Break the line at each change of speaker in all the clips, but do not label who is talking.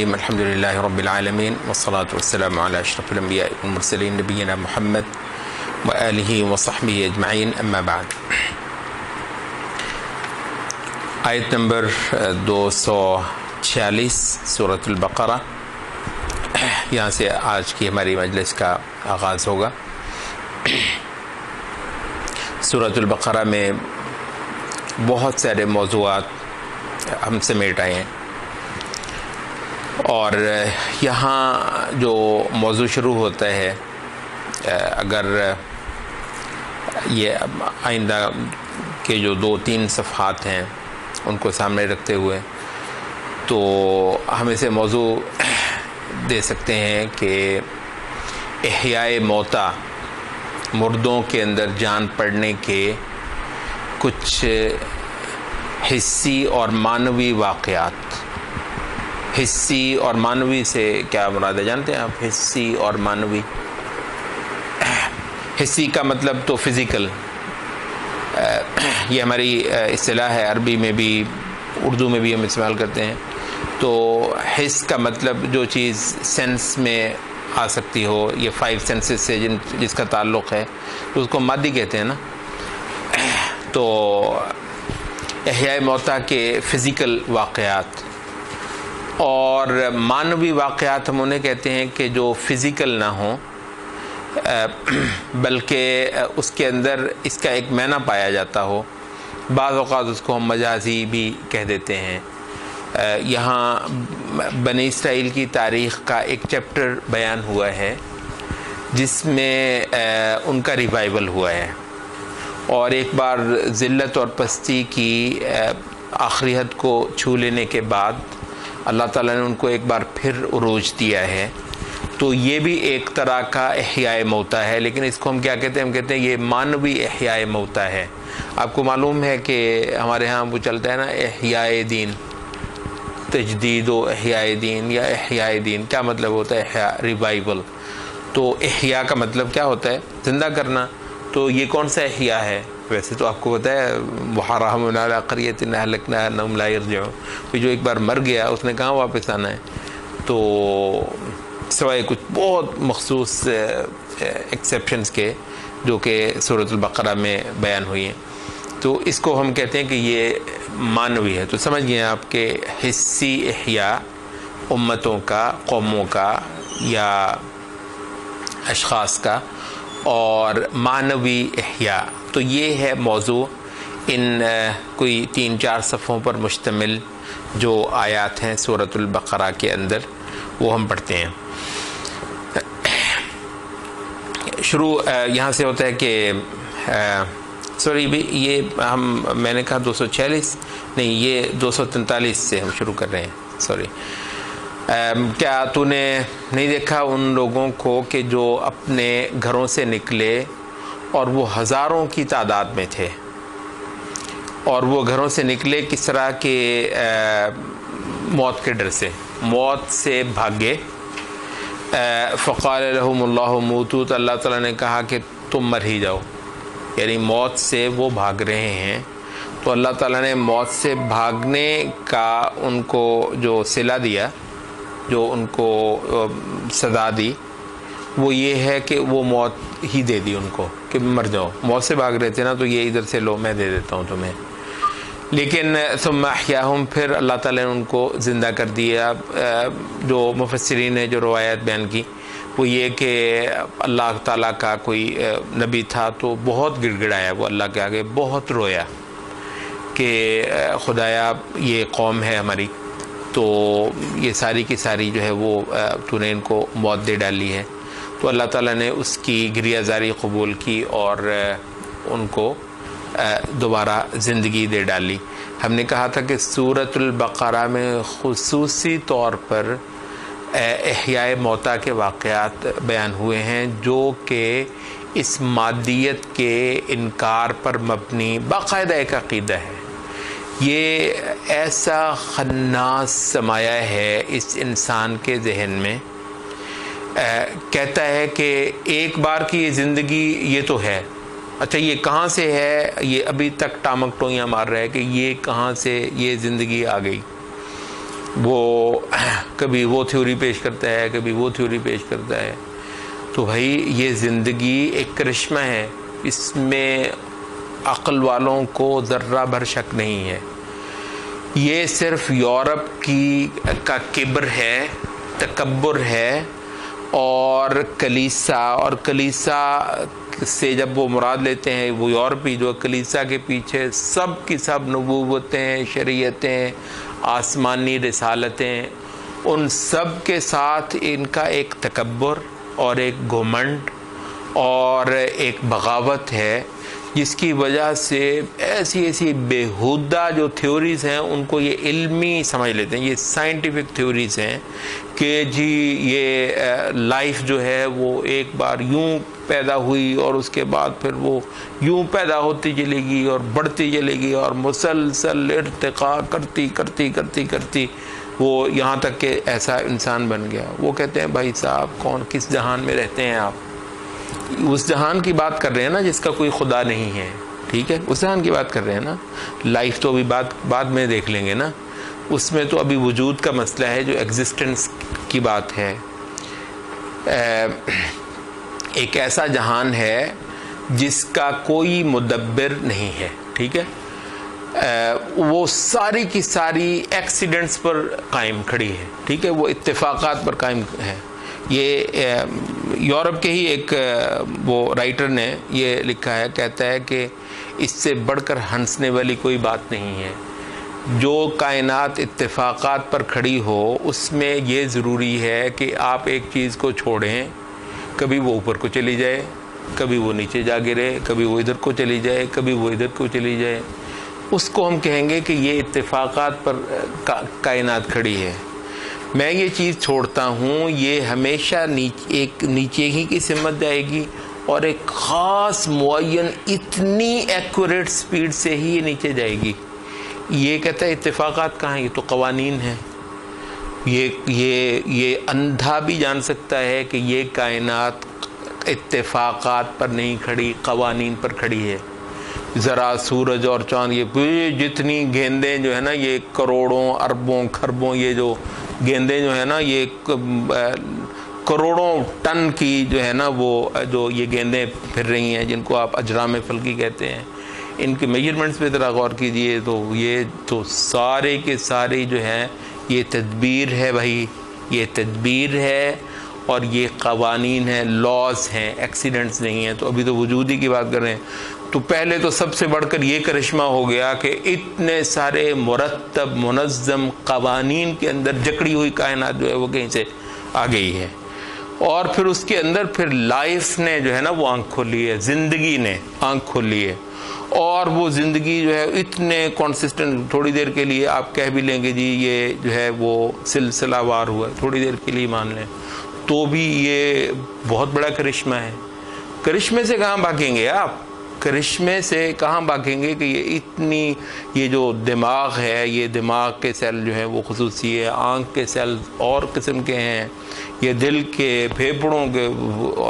الرحیم الحمدللہ رب العالمین والصلاة والسلام علی اشرف الانبیاء والمرسلین نبینا محمد وآلہ وصحبہ اجمعین اما بعد۔ آیت نمبر 246 سورۃ البقرہ، یہاں سے آج کی ہماری مجلس کا آغاز ہوگا۔ سورۃ البقرہ میں بہت سارے موضوعات ہم سمیٹ آئے ہیں، اور یہاں جو موضوع شروع ہوتا ہے، اگر یہ آئندہ کے جو 2-3 صفحات ہیں ان کو سامنے رکھتے ہوئے تو ہم اسے موضوع دے سکتے ہیں کہ احیاء موتا، مردوں کے اندر جان پڑنے کے کچھ حسی اور معنوی واقعات۔ حسی اور معنوی سے کیا مراد ہے جانتے ہیں آپ؟ حسی اور معنوی، حسی کا مطلب تو فزیکل، یہ ہماری اصطلاح ہے، عربی میں بھی اردو میں بھی ہم استعمال کرتے ہیں۔ تو حس کا مطلب جو چیز سینس میں آ سکتی ہو، یہ 5 سینسز سے جس کا تعلق ہے تو اس کو مادی کہتے ہیں نا۔ تو احیاء موتا کے فزیکل واقعات، اور معنوی واقعات ہم انہیں کہتے ہیں کہ جو فزیکل نہ ہوں بلکہ اس کے اندر اس کا ایک معنی پایا جاتا ہو۔ بعض اوقات اس کو ہم مجازی بھی کہہ دیتے ہیں۔ یہاں بنی اسرائیل کی تاریخ کا ایک چیپٹر بیان ہوا ہے جس میں ان کا ریوائول ہوا ہے، اور ایک بار ذلت اور پستی کی آخری حد کو چھو لینے کے بعد اللہ تعالیٰ نے ان کو ایک بار پھر عروج دیا ہے۔ تو یہ بھی ایک طرح کا احیاء موتا ہے، لیکن اس کو ہم کیا کہتے ہیں؟ ہم کہتے ہیں یہ معنوی احیاء موتا ہے۔ آپ کو معلوم ہے کہ ہمارے ہاں وہ چلتا ہے نا، احیاء دین، تجدید و احیاء دین یا احیاء دین، کیا مطلب ہوتا ہے؟ احیاء، ریوائول۔ تو احیاء کا مطلب کیا ہوتا ہے؟ زندہ کرنا۔ تو یہ کون سا احیاء ہے؟ ویسے تو آپ کو پتہ ہے وَحَرَّمْنَا عَلَىٰ قَرْيَةٍ أَهْلَكْنَاهَا أَنَّهُمْ لَا يَرْجِعُونَ، جو ایک بار مر گیا اس نے کہاں واپس آنا ہے؟ تو سوائے کچھ بہت مخصوص ایکسیپشنز کے جو کہ سورۃ البقرہ میں بیان ہوئی ہیں، تو اس کو ہم کہتے ہیں کہ یہ معنوی ہے۔ تو سمجھ گئے آپ کہ حسی احیاء امتوں کا، قوموں کا یا اشخاص کا، اور معنوی احیاء۔ تو یہ ہے موضوع ان کوئی 3-4 صفحوں پر مشتمل جو آیات ہیں سورۃ البقرہ کے اندر، وہ ہم پڑھتے ہیں۔ شروع یہاں سے ہوتا ہے کہ سوری بھی یہ میں نے کہا 246 نہیں، یہ 243 سے ہم شروع کر رہے ہیں، سوری۔ کیا تو نے نہیں دیکھا ان لوگوں کو کہ جو اپنے گھروں سے نکلے اور وہ ہزاروں کی تعداد میں تھے، اور وہ گھروں سے نکلے کس طرح کے موت کے ڈر سے، موت سے بھاگے۔ فقال لهم اللہ موتوا، تو اللہ تعالیٰ نے کہا کہ تم مر ہی جاؤ، یعنی موت سے وہ بھاگ رہے ہیں۔ تو اللہ تعالیٰ نے موت سے بھاگنے کا ان کو جو صلہ دیا، جو ان کو سزا دی، وہ یہ ہے کہ وہ موت ہی دے دی ان کو کہ مر جاؤ۔ موت سے بھاگ رہے تھے نا، تو یہ ادھر سے لو، میں دے دیتا ہوں تمہیں۔ لیکن ثم احیاہم، پھر اللہ تعالیٰ نے ان کو زندہ کر دیا۔ جو مفسرین نے جو روایات بیان کی وہ یہ کہ اللہ تعالیٰ کا کوئی نبی تھا تو بہت گڑ گڑایا، وہ اللہ کے آگے بہت رویا کہ خدایا یہ قوم ہے ہماری، تو یہ ساری کی ساری جو ہے وہ تو نے ان کو موت دے ڈالی ہے۔ تو اللہ تعالیٰ نے اس کی گریہ زاری قبول کی اور ان کو دوبارہ زندگی دے ڈالی۔ ہم نے کہا تھا کہ سورۃ البقرہ میں خصوصی طور پر احیاء موتا کے واقعات بیان ہوئے ہیں جو کہ اس مادیت کے انکار پر مبنی باقاعدہ ایک عقیدہ ہے۔ یہ ایسا خناس سمایا ہے اس انسان کے ذہن میں، کہتا ہے کہ ایک بار کی یہ زندگی یہ تو ہے، اچھا یہ کہاں سے ہے؟ یہ ابھی تک ٹامک ٹوئیاں مار رہا ہے کہ یہ کہاں سے یہ زندگی آ گئی۔ وہ کبھی وہ تھیوری پیش کرتا ہے، کبھی وہ تھیوری پیش کرتا ہے. تو بھائی یہ زندگی ایک کرشمہ ہے، اس میں عقل والوں کو ذرہ بھر شک نہیں ہے. یہ صرف یورپ کا کبر ہے، تکبر ہے، اور کلیسا سے جب وہ مراد لیتے ہیں وہ یورپی جو کلیسا کے پیچھے سب کی سب نبوتیں، شریعتیں، آسمانی رسالتیں، ان سب کے ساتھ ان کا ایک تکبر اور ایک گھمنڈ اور ایک بغاوت ہے، جس کی وجہ سے ایسی بیہودہ جو تھیوریز ہیں ان کو یہ علمی سمجھ لیتے ہیں. یہ سائنٹیفک تھیوریز ہیں کہ جی یہ لائف جو ہے وہ ایک بار یوں پیدا ہوئی اور اس کے بعد پھر وہ یوں پیدا ہوتی چلے گی اور بڑھتی چلے گی اور مسلسل ارتقاء کرتی وہ یہاں تک کہ ایسا انسان بن گیا. وہ کہتے ہیں بھائی صاحب کس جہان میں رہتے ہیں آپ؟ اس جہان کی بات کر رہے ہیں نا جس کا کوئی خدا نہیں ہے، ٹھیک ہے، اس جہان کی بات کر رہے ہیں نا. لائف تو ابھی بعد میں دیکھ لیں گے نا، اس میں تو ابھی وجود کا مسئلہ ہے جو ایگزسٹنس کی بات ہے. ایک ایسا جہان ہے جس کا کوئی مدبر نہیں ہے، ٹھیک ہے، وہ ساری کی ساری ایکسیڈنٹس پر قائم کھڑی ہے، ٹھیک ہے، وہ اتفاقات پر قائم ہے. یہ یورپ کے ہی ایک وہ رائٹر نے یہ لکھا ہے، کہتا ہے کہ اس سے بڑھ کر ہنسنے والی کوئی بات نہیں ہے. جو کائنات اتفاقات پر کھڑی ہو اس میں یہ ضروری ہے کہ آپ ایک چیز کو چھوڑیں، کبھی وہ اوپر کو چلی جائے، کبھی وہ نیچے جا گرے، کبھی وہ ادھر کو چلی جائے، کبھی وہ ادھر کو چلی جائے. اس کو ہم کہیں گے کہ یہ اتفاقات پر کائنات کھڑی ہے. میں یہ چیز چھوڑتا ہوں، یہ ہمیشہ ایک نیچے ہی کی سمت جائے گی اور ایک خاص معین اتنی ایکوریٹ سپیڈ سے ہی یہ نیچے جائے گی. یہ کہتا ہے اتفاقات کہاں ہیں؟ یہ تو قوانین ہیں. یہ اندھا بھی جان سکتا ہے کہ یہ کائنات اتفاقات پر نہیں کھڑی، قوانین پر کھڑی ہے. ذرا سورج اور چاند، یہ جتنی گیندیں جو ہے نا، یہ کروڑوں اربوں خربوں، یہ جو گیندیں جو ہے نا، یہ کروڑوں ٹن کی جو ہے نا، وہ جو یہ گیندیں پھر رہی ہیں جن کو آپ اجرام فلکی کہتے ہیں، ان کے میجرمنٹس پہ ذرا غور کیجئے تو یہ تو سارے کے سارے جو ہیں یہ تدبیر ہے بھائی، یہ تدبیر ہے اور یہ قوانین ہیں، لاز ہیں، ایکسیڈنٹس نہیں ہیں. تو ابھی تو وجودی کی بات کر رہے ہیں. تو پہلے تو سب سے بڑھ کر یہ کرشمہ ہو گیا کہ اتنے سارے مرتب منظم قوانین کے اندر جکڑی ہوئی کائنات جو ہے وہ کہیں سے آ گئی ہے. اور پھر اس کے اندر پھر لائف نے جو ہے نا وہ آنکھ کھولی ہے، زندگی نے آنکھ کھولی ہے. اور وہ زندگی جو ہے اتنے کنسسٹنٹ، تھوڑی دیر کے لیے آپ کہہ بھی لیں گے جی یہ جو ہے وہ سلسلہ وار ہوا ہے، تھوڑی دیر کے لیے مان لیں تو بھی یہ بہت بڑا کرشمہ ہے. کرشمے سے کہاں بھاگیں گے آپ؟ کرشمے سے کہاں بھاگیں گے کہ یہ جو دماغ ہے، یہ دماغ کے سیل جو ہیں وہ خصوصی ہے، آنکھ کے سیل اور قسم کے ہیں، یہ دل کے، پھیپھڑوں کے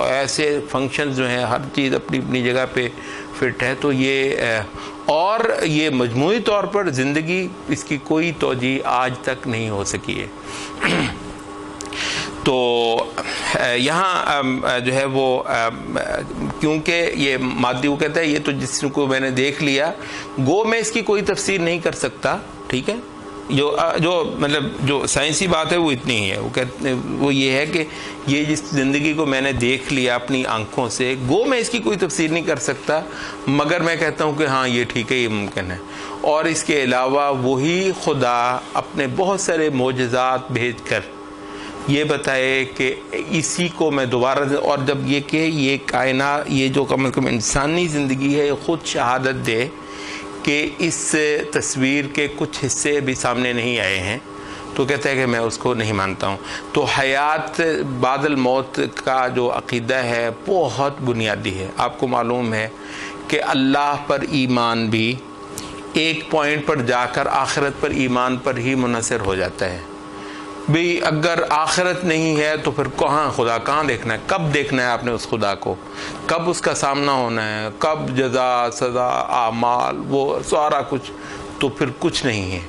ایسے فنکشنز جو ہیں، ہر چیز اپنی اپنی جگہ پہ فٹ ہے. تو اور یہ مجموعی طور پر زندگی، اس کی کوئی توجیہ آج تک نہیں ہو سکی ہے. تو یہاں جو ہے وہ کیونکہ یہ مادی، وہ کہتا ہے یہ تو جس کو میں نے دیکھ لیا، گو میں اس کی کوئی تفسیر نہیں کر سکتا، ٹھیک ہے، جو مطلب جو سائنسی بات ہے وہ اتنی ہی ہے. وہ کہتے وہ یہ ہے کہ یہ جس زندگی کو میں نے دیکھ لیا اپنی آنکھوں سے، گو میں اس کی کوئی تفسیر نہیں کر سکتا، مگر میں کہتا ہوں کہ ہاں یہ ٹھیک ہے، یہ ممکن ہے. اور اس کے علاوہ وہی خدا اپنے بہت سارے معجزات بھیج کر یہ بتائے کہ اسی کو میں دوبارہ، اور جب یہ کہ یہ کائنات، یہ جو کم از کم انسانی زندگی ہے، خود شہادت دے کہ اس تصویر کے کچھ حصے بھی سامنے نہیں آئے ہیں، تو کہتا ہے کہ میں اس کو نہیں مانتا ہوں. تو حیات بعد الموت کا جو عقیدہ ہے بہت بنیادی ہے. آپ کو معلوم ہے کہ اللہ پر ایمان بھی ایک پوائنٹ پر جا کر آخرت پر ایمان پر ہی منحصر ہو جاتا ہے. بھی اگر آخرت نہیں ہے تو پھر کہاں خدا، کہاں دیکھنا ہے؟ کب دیکھنا ہے آپ نے اس خدا کو؟ کب اس کا سامنا ہونا ہے؟ کب جزا، سزا، اعمال، وہ سارا کچھ؟ تو پھر کچھ نہیں ہے.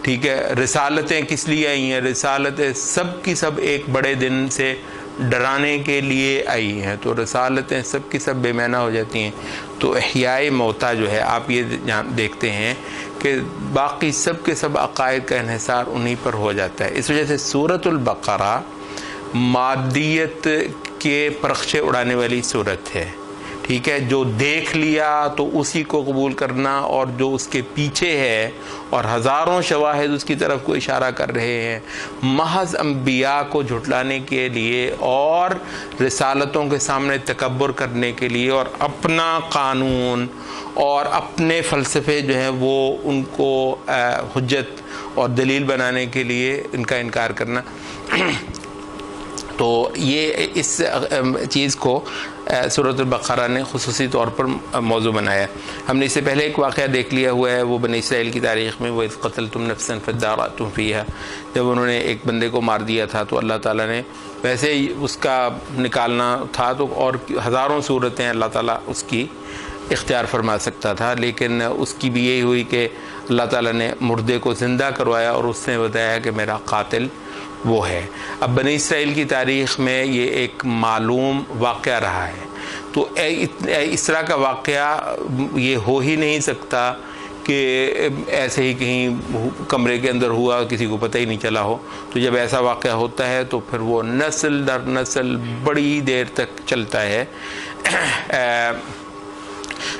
ٹھیک ہے، رسالتیں کس لیے آئی ہیں؟ رسالتیں سب کی سب ایک بڑے دن سے ڈرانے کے لیے آئی ہیں، تو رسالتیں سب کی سب بے معنی ہو جاتی ہیں۔ تو احیاء موتا جو ہے آپ یہ دیکھتے ہیں کہ باقی سب کے سب عقائد کا انحصار انہی پر ہو جاتا ہے۔ اس وجہ سے سورۃ البقرہ مادیت کے پرخچے اڑانے والی صورت ہے، ٹھیک ہے، جو دیکھ لیا تو اسی کو قبول کرنا، اور جو اس کے پیچھے ہے اور ہزاروں شواہد اس کی طرف کو اشارہ کر رہے ہیں، محض انبیاء کو جھٹلانے کے لیے اور رسالتوں کے سامنے تکبر کرنے کے لیے اور اپنا قانون اور اپنے فلسفے جو ہیں وہ ان کو حجت اور دلیل بنانے کے لیے ان کا انکار کرنا۔ تو یہ اس چیز کو سورۃ البقرہ نے خصوصی طور پر موضوع بنایا۔ ہم نے اس سے پہلے ایک واقعہ دیکھ لیا ہوا ہے، وہ بنی اسرائیل کی تاریخ میں، وَإِذْ قَتَلْتُمْ نَفْسًا فَادَّارَأْتُمْ فِيهَا، جب انہوں نے ایک بندے کو مار دیا تھا تو اللہ تعالیٰ نے ویسے ہی اس کا نکالنا تھا تو اور ہزاروں صورتیں اللہ تعالیٰ اس کی اختیار فرما سکتا تھا، لیکن اس کی بھی یہی ہوئی کہ اللہ تعالیٰ نے مردے کو زندہ کروایا اور اس نے بتایا کہ میرا قاتل وہ ہے۔ اب بنی اسرائیل کی تاریخ میں یہ ایک معلوم واقعہ رہا ہے، تو اس طرح کا واقعہ یہ ہو ہی نہیں سکتا کہ ایسے ہی کہیں کمرے کے اندر ہوا، کسی کو پتہ ہی نہیں چلا ہو۔ تو جب ایسا واقعہ ہوتا ہے تو پھر وہ نسل در نسل بڑی دیر تک چلتا ہے۔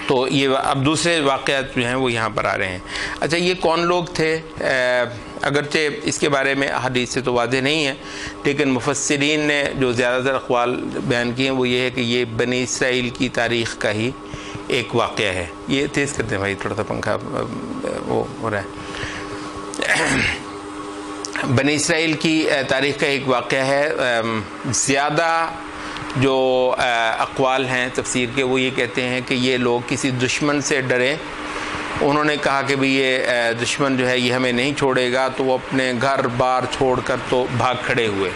تو یہ اب دوسرے واقعات جو ہیں وہ یہاں پر آ رہے ہیں۔ اچھا، یہ کون لوگ تھے؟ اگرچہ اس کے بارے میں حدیث سے تو واضح نہیں ہے، لیکن مفسرین نے جو زیادہ تر اقوال بیان کیے ہیں وہ یہ ہے کہ یہ بنی اسرائیل کی تاریخ کا ہی ایک واقعہ ہے۔ یہ تیز کرتے ہیں بھائی، تھوڑا سا پنکھا وہ ہو رہا ہے۔ بنی اسرائیل کی تاریخ کا ایک واقعہ ہے۔ زیادہ جو اقوال ہیں تفسیر کے وہ یہ کہتے ہیں کہ یہ لوگ کسی دشمن سے ڈرے، انہوں نے کہا کہ بھی یہ دشمن جو ہے یہ ہمیں نہیں چھوڑے گا، تو وہ اپنے گھر بار چھوڑ کر تو بھاگ کھڑے ہوئے۔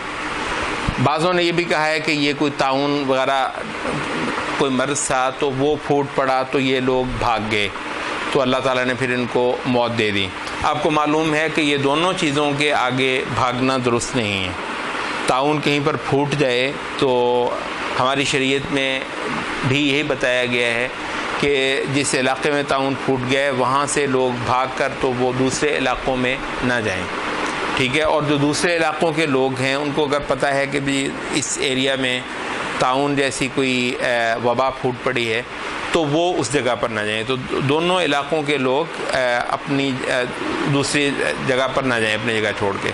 بعضوں نے یہ بھی کہا ہے کہ یہ کوئی طاعون وغیرہ کوئی مرض تھا تو وہ پھوٹ پڑا تو یہ لوگ بھاگ گئے، تو اللہ تعالیٰ نے پھر ان کو موت دے دی۔ آپ کو معلوم ہے کہ یہ دونوں چیزوں کے آگے بھاگنا درست نہیں ہے۔ طاعون کہیں پر پھوٹ جائے تو ہماری شریعت میں بھی یہی بتایا گیا ہے کہ جس علاقے میں طاعون پھوٹ گیا ہے وہاں سے لوگ بھاگ کر تو وہ دوسرے علاقوں میں نہ جائیں، ٹھیک ہے، اور جو دوسرے علاقوں کے لوگ ہیں ان کو اگر پتہ ہے کہ بھی اس ایریا میں طاعون جیسی کوئی وبا پھوٹ پڑی ہے تو وہ اس جگہ پر نہ جائیں۔ تو دونوں علاقوں کے لوگ اپنی دوسری جگہ پر نہ جائیں، اپنی جگہ چھوڑ کے۔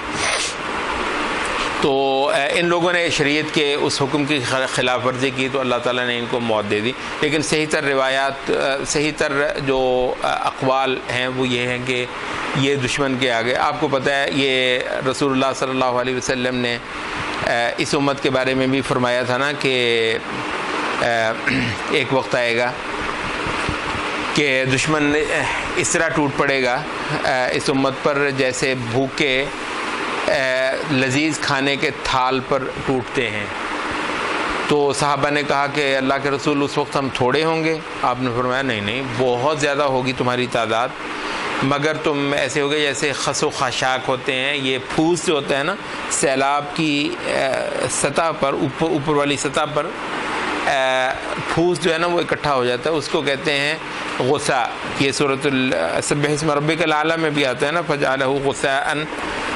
تو ان لوگوں نے شریعت کے اس حکم کی خلاف ورزی کی تو اللہ تعالیٰ نے ان کو موت دے دی۔ لیکن صحیح تر روایات، صحیح تر جو اقوال ہیں وہ یہ ہیں کہ یہ دشمن کے آگے، آپ کو پتہ ہے یہ رسول اللہ صلی اللہ علیہ وسلم نے اس امت کے بارے میں بھی فرمایا تھا نا کہ ایک وقت آئے گا کہ دشمن اس طرح ٹوٹ پڑے گا اس امت پر جیسے بھوکے لذیذ کھانے کے تھال پر ٹوٹتے ہیں۔ تو صحابہ نے کہا کہ اللہ کے رسول اس وقت ہم تھوڑے ہوں گے؟ آپ نے فرمایا نہیں، بہت زیادہ ہوگی تمہاری تعداد، مگر تم ایسے ہوگے جیسے خس و خاشاک ہوتے ہیں۔ یہ پھوس جو ہوتا ہے نا سیلاب کی سطح پر، اوپر والی سطح پر پھوس جو ہے نا وہ اکٹھا ہو جاتا ہے، اس کو کہتے ہیں غصہ۔ یہ سورۃ سبح اسم ربک الاعلی میں بھی آتا ہے نا، فجعلہ غصاء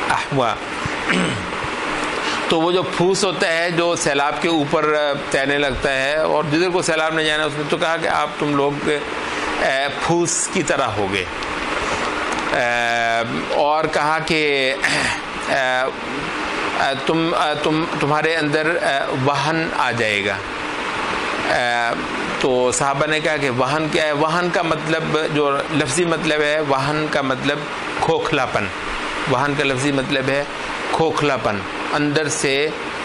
احوا۔ تو وہ جو پھوس ہوتا ہے جو سیلاب کے اوپر تیرنے لگتا ہے اور جدھر کو سیلاب نہیں جانا، اس نے تو کہا کہ آپ تم لوگ پھوس کی طرح ہو گئے، اور کہا کہ تمہارے اندر وہن آ جائے گا۔ تو صحابہ نے کہا کہ وہن کیا ہے؟ وہن کا مطلب جو لفظی مطلب ہے، وہن کا مطلب کھوکھلا پن، وہن کا لفظی مطلب ہے کھوکھلا پن، اندر سے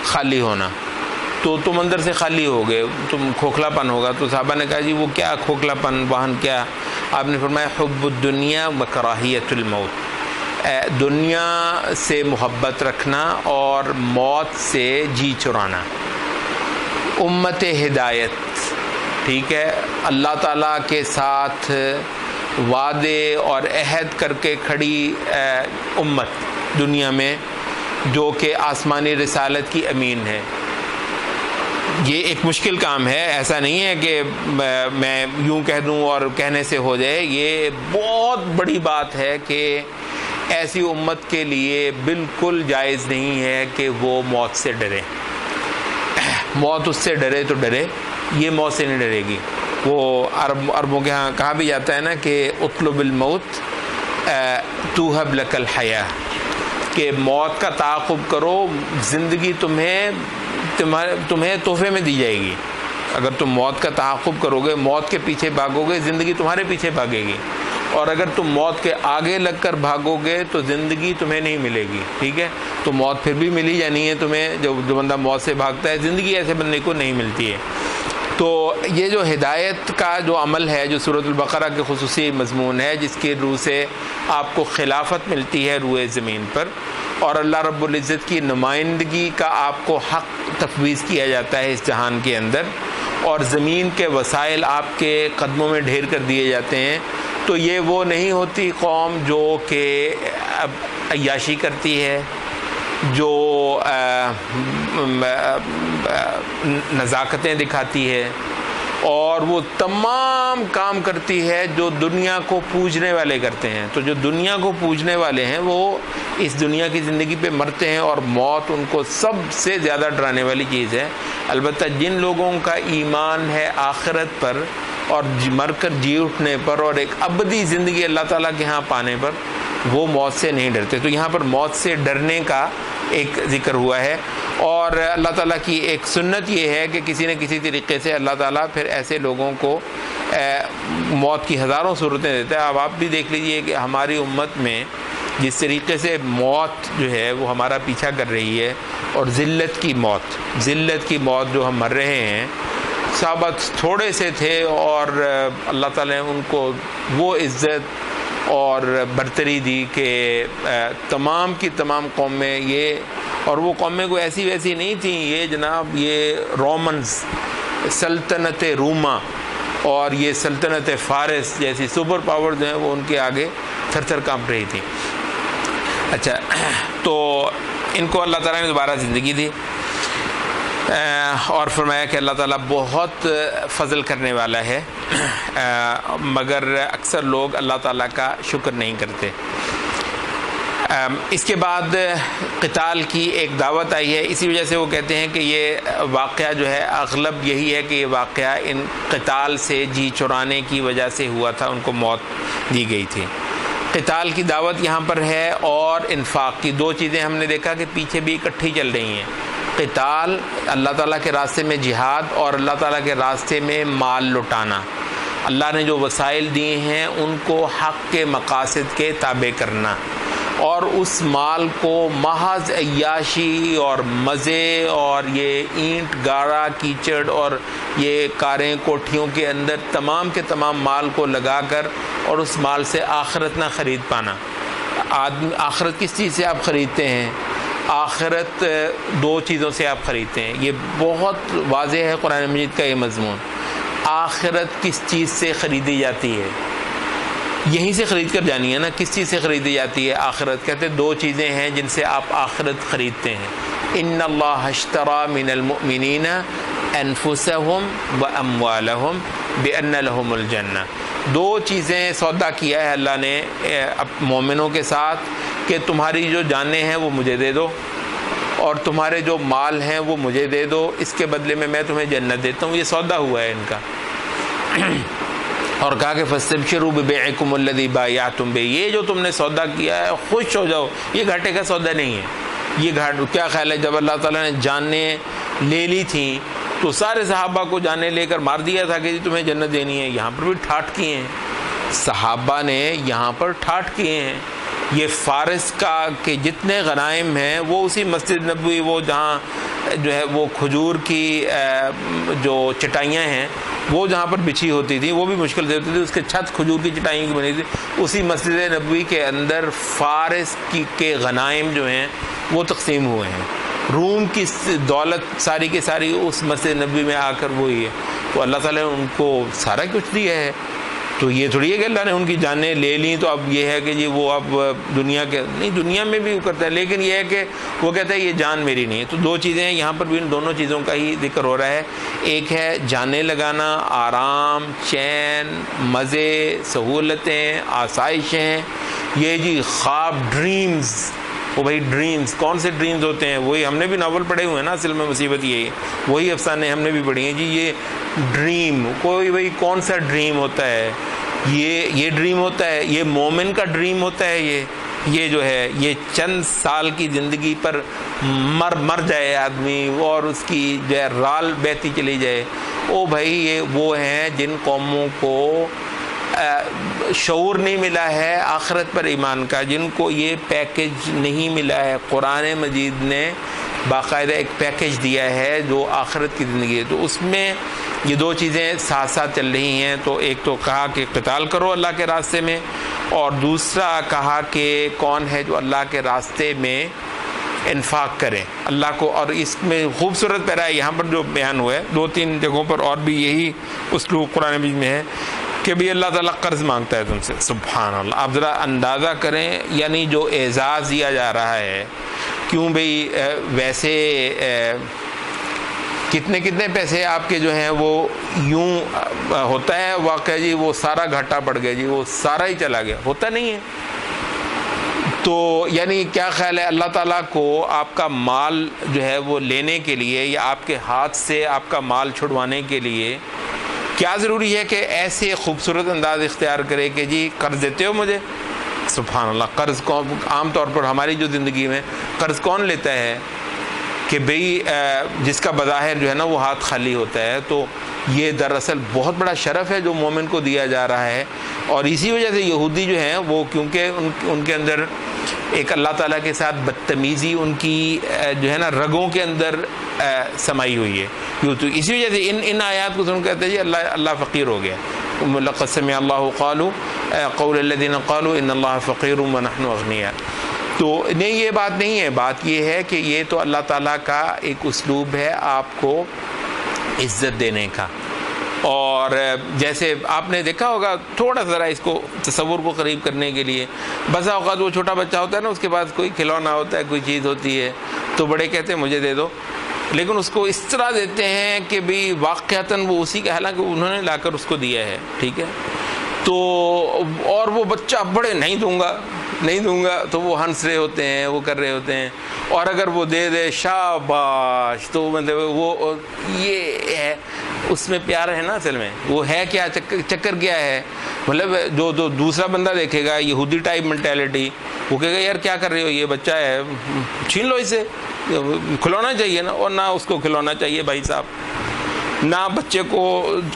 خالی ہونا۔ تو تم اندر سے خالی ہو گئے، تم کھوکھلا پن ہوگا۔ تو صحابہ نے کہا جی وہ کیا کھوکھلا پن، وہن کیا؟ آپ نے فرمایا حب الدنیا و کراہیت الموت، دنیا سے محبت رکھنا اور موت سے جی چرانا۔ امت ہدایت، ٹھیک ہے، اللہ تعالیٰ کے ساتھ وعدے اور عہد کر کے کھڑی امت دنیا میں جو کہ آسمانی رسالت کی امین ہے. یہ ایک مشکل کام ہے، ایسا نہیں ہے کہ میں یوں کہہ دوں اور کہنے سے ہو جائے. یہ بہت بڑی بات ہے کہ ایسی امت کے لیے بالکل جائز نہیں ہے کہ وہ موت سے ڈرے. موت اس سے ڈرے تو ڈرے، یہ موت سے نہیں ڈرے گی. وہ عربوں کے ہاں کہا بھی جاتا ہے نا کہ اطلب الموت توہب لک الحیاہ، کہ موت کا تعاقب کرو، زندگی تمہیں تحفے میں دی جائے گی. اگر تم موت کا تعاقب کرو گے، موت کے پیچھے بھاگو گے، زندگی تمہارے پیچھے بھاگے گی. اور اگر تم موت کے آگے لگ کر بھاگو گے تو زندگی تمہیں نہیں ملے گی. ٹھیک ہے، تو موت پھر بھی ملی یا نہیں ہے تمہیں؟ جو بندہ موت سے بھاگتا ہے، زندگی ایسے بندے کو نہیں ملتی ہے. تو یہ جو ہدایت کا جو عمل ہے، جو سورۃ البقرہ کے خصوصی مضمون ہے، جس کی روح سے آپ کو خلافت ملتی ہے روئے زمین پر، اور اللہ رب العزت کی نمائندگی کا آپ کو حق تفویض کیا جاتا ہے اس جہان کے اندر، اور زمین کے وسائل آپ کے قدموں میں ڈھیر کر دیے جاتے ہیں. تو یہ وہ نہیں ہوتی قوم جو کہ عیاشی کرتی ہے، جو نزاکتیں دکھاتی ہے، اور وہ تمام کام کرتی ہے جو دنیا کو پوجنے والے کرتے ہیں. تو جو دنیا کو پوجنے والے ہیں وہ اس دنیا کی زندگی پہ مرتے ہیں، اور موت ان کو سب سے زیادہ ڈرانے والی چیز ہے. البتہ جن لوگوں کا ایمان ہے آخرت پر اور مر کر جی اٹھنے پر اور ایک ابدی زندگی اللہ تعالیٰ کے ہاں پانے پر، وہ موت سے نہیں ڈرتے. تو یہاں پر موت سے ڈرنے کا ایک ذکر ہوا ہے. اور اللہ تعالیٰ کی ایک سنت یہ ہے کہ کسی نہ کسی طریقے سے اللہ تعالیٰ پھر ایسے لوگوں کو موت کی ہزاروں صورتیں دیتا ہے. اب آپ بھی دیکھ لیجئے کہ ہماری امت میں جس طریقے سے موت جو ہے وہ ہمارا پیچھا کر رہی ہے، اور ذلت کی موت جو ہم مر رہے ہیں. صحابہ تھوڑے سے تھے اور اللہ تعالیٰ نے ان کو وہ عزت اور برتری دی کہ تمام کی تمام قومیں یہ، اور وہ قومیں کوئی ایسی ویسی نہیں تھیں، یہ جناب یہ رومنز، سلطنت روما اور یہ سلطنت فارس جیسی سپر پاور جو ہیں وہ ان کے آگے تھر تھر کانپ رہی تھی. اچھا، تو ان کو اللہ تعالیٰ نے دوبارہ زندگی دی اور فرمایا کہ اللہ تعالیٰ بہت فضل کرنے والا ہے، مگر اکثر لوگ اللہ تعالیٰ کا شکر نہیں کرتے. اس کے بعد قتال کی ایک دعوت آئی ہے. اسی وجہ سے وہ کہتے ہیں کہ یہ واقعہ جو ہے اغلب یہی ہے کہ یہ واقعہ ان قتال سے جی چرانے کی وجہ سے ہوا تھا، ان کو موت دی گئی تھی. قتال کی دعوت یہاں پر ہے اور انفاق کی. دو چیزیں ہم نے دیکھا کہ پیچھے بھی اکٹھی چل رہی ہیں. قتال، اللہ تعالیٰ کے راستے میں جہاد، اور اللہ تعالیٰ کے راستے میں مال لٹانا. اللہ نے جو وسائل دیے ہیں ان کو حق کے مقاصد کے تابع کرنا، اور اس مال کو محض عیاشی اور مزے اور یہ اینٹ گارا کیچڑ اور یہ کاریں کوٹھیوں کے اندر تمام کے تمام مال کو لگا کر اور اس مال سے آخرت نہ خرید پانا. آخرت کس چیز سے آپ خریدتے ہیں؟ آخرت دو چیزوں سے آپ خریدتے ہیں. یہ بہت واضح ہے قرآن مجید کا یہ مضمون. آخرت کس چیز سے خریدی جاتی ہے؟ یہیں سے خرید کر جانی ہے نا. کس چیز سے خریدی جاتی ہے آخرت؟ کہتے ہیں دو چیزیں ہیں جن سے آپ آخرت خریدتے ہیں. ان اللہ اشترى من المؤمنین انفسهم واموالهم بان لهم الجنہ. دو چیزیں سودا کیا ہے اللہ نے مومنوں کے ساتھ کہ تمہاری جو جانیں ہیں وہ مجھے دے دو اور تمہارے جو مال ہیں وہ مجھے دے دو، اس کے بدلے میں میں جنت دیتا ہوں. یہ سودا ہوا ہے ان کا. اور کہا کہ فاستبشروا ببيعكم الذي بايعتم به. یہ جو تم نے سودا کیا ہے خوش ہو جاؤ، یہ گھاٹے کا سودا نہیں ہے. یہ کیا خیال ہے جب اللہ تعالیٰ نے جانیں لے لی تھیں تو سارے صحابہ کو جانیں لے کر مار دیا تھا کہ جی تمہیں جنت دینی ہے. یہاں پر بھی ٹھاٹ کیے ہیں صحابہ نے، یہاں پر ٹھاٹ کیے ہیں. یہ فارس کا کہ جتنے غنائم ہیں وہ اسی مسجد نبوی، وہ جہاں جو ہے وہ کھجور کی جو چٹائیاں ہیں وہ جہاں پر بچھی ہوتی تھی، وہ بھی مشکل سے ہوتی تھی، اس کے چھت کھجور کی چٹائیوں کی بنی تھی. اسی مسجد نبوی کے اندر فارس کے غنائم جو ہیں وہ تقسیم ہوئے ہیں. روم کی دولت ساری کی ساری اس مسجد نبوی میں آ کر وہی ہے. تو اللہ تعالیٰ نے ان کو سارا کچھ دیا ہے. تو یہ تھوڑی ہے کہ اللہ نے ان کی جانیں لے لیں تو اب یہ ہے کہ جی وہ اب دنیا کے نہیں، دنیا میں بھی وہ کرتا ہے، لیکن یہ ہے کہ وہ کہتا ہے یہ جان میری نہیں ہے۔ تو دو چیزیں ہیں یہاں پر بھی، ان دونوں چیزوں کا ہی ذکر ہو رہا ہے۔ ایک ہے جانیں لگانا، آرام، چین، مزے، سہولتیں، آسائشیں، یہ جی خواب، ڈریمز۔ وہ بھائی ڈریمز کون سے ڈریمز ہوتے ہیں؟ وہی ہم نے بھی ناول پڑھے ہوئے ہیں نا، اصل میں مصیبت یہی، وہی افسانے ہم نے بھی پڑھی ہیں جی۔ یہ ڈریم کوئی بھائی کون سا ڈریم ہوتا ہے؟ یہ ڈریم ہوتا ہے، یہ مومن کا ڈریم ہوتا ہے۔ یہ جو ہے یہ چند سال کی زندگی پر مر جائے آدمی اور اس کی جو ہے رال بہتی چلی جائے۔ او بھائی یہ وہ ہیں جن قوموں کو شعور نہیں ملا ہے آخرت پر ایمان کا، جن کو یہ پیکج نہیں ملا ہے۔ قرآن مجید نے باقاعدہ ایک پیکج دیا ہے جو آخرت کی زندگی ہے، تو اس میں یہ دو چیزیں ساتھ ساتھ چل رہی ہیں۔ تو ایک تو کہا کہ قتال کرو اللہ کے راستے میں، اور دوسرا کہا کہ کون ہے جو اللہ کے راستے میں انفاق کریں اللہ کو۔ اور اس میں خوبصورت پیرا ہے یہاں پر جو بیان ہوا ہے، دو تین جگہوں پر اور بھی یہی اسلوب قرآن مجید میں ہے کہ بھی اللہ تعالیٰ قرض مانگتا ہے تم سے۔ سبحان اللہ، آپ ذرا اندازہ کریں، یعنی جو اعزاز دیا جا رہا ہے، کیوں بھئی ویسے کتنے پیسے آپ کے جو ہیں وہ یوں ہوتا ہے واقعہ جی وہ سارا گھاٹا پڑ گیا جی، وہ سارا ہی چلا گیا، ہوتا نہیں ہے۔ تو یعنی کیا خیال ہے اللہ تعالیٰ کو آپ کا مال جو ہے وہ لینے کے لیے یا آپ کے ہاتھ سے آپ کا مال چھڑوانے کے لیے کیا ضروری ہے کہ ایسے خوبصورت انداز اختیار کرے کہ جی قرض دیتے ہو مجھے؟ سبحان اللہ، قرض کون، عام طور پر ہماری جو زندگی میں قرض کون لیتا ہے کہ بھئی جس کا بظاہر جو ہے نا وہ ہاتھ خالی ہوتا ہے۔ تو یہ دراصل بہت بڑا شرف ہے جو مومن کو دیا جا رہا ہے، اور اسی وجہ سے یہودی جو ہیں وہ کیونکہ ان کے اندر ایک اللہ تعالیٰ کے ساتھ بدتمیزی ان کی جو ہے نا رگوں کے اندر سمائی ہوئی ہے، تو اسی وجہ سے ان آیات کو سن کہتے ہیں جی اللہ فقیر ہو گیا۔ لقد سمع اللہ قول الذین قالوا ان اللہ فقیر ونحن اغنیاء۔ تو نہیں، یہ بات نہیں ہے، بات یہ ہے کہ یہ تو اللہ تعالیٰ کا ایک اسلوب ہے آپ کو عزت دینے کا۔ اور جیسے آپ نے دیکھا ہوگا، تھوڑا ذرا اس کو تصور کو قریب کرنے کے لیے، بسا اوقات وہ چھوٹا بچہ ہوتا ہے نا، اس کے پاس کوئی کھلونا ہوتا ہے، کوئی چیز ہوتی ہے، تو بڑے کہتے ہیں مجھے دے دو، لیکن اس کو اس طرح دیتے ہیں کہ بھی واقعتاً وہ اسی کا، حالانکہ انہوں نے لا کر اس کو دیا ہے، ٹھیک ہے، تو اور وہ بچہ بڑے نہیں دوں گا تو وہ ہنس رہے ہوتے ہیں، وہ کر رہے ہوتے ہیں، اور اگر وہ دے دے شاباش، تو مطلب وہ یہ ہے، اس میں پیار ہے نا اصل میں، وہ ہے کیا چکر کیا ہے، مطلب جو دوسرا بندہ دیکھے گا یہودی ٹائپ مینٹیلٹی، وہ کہے گا یار کیا کر رہے ہو، یہ بچہ ہے چھین لو اسے، کھلونا چاہیے نا، اور نہ اس کو کھلونا چاہیے بھائی صاحب، نہ بچے کو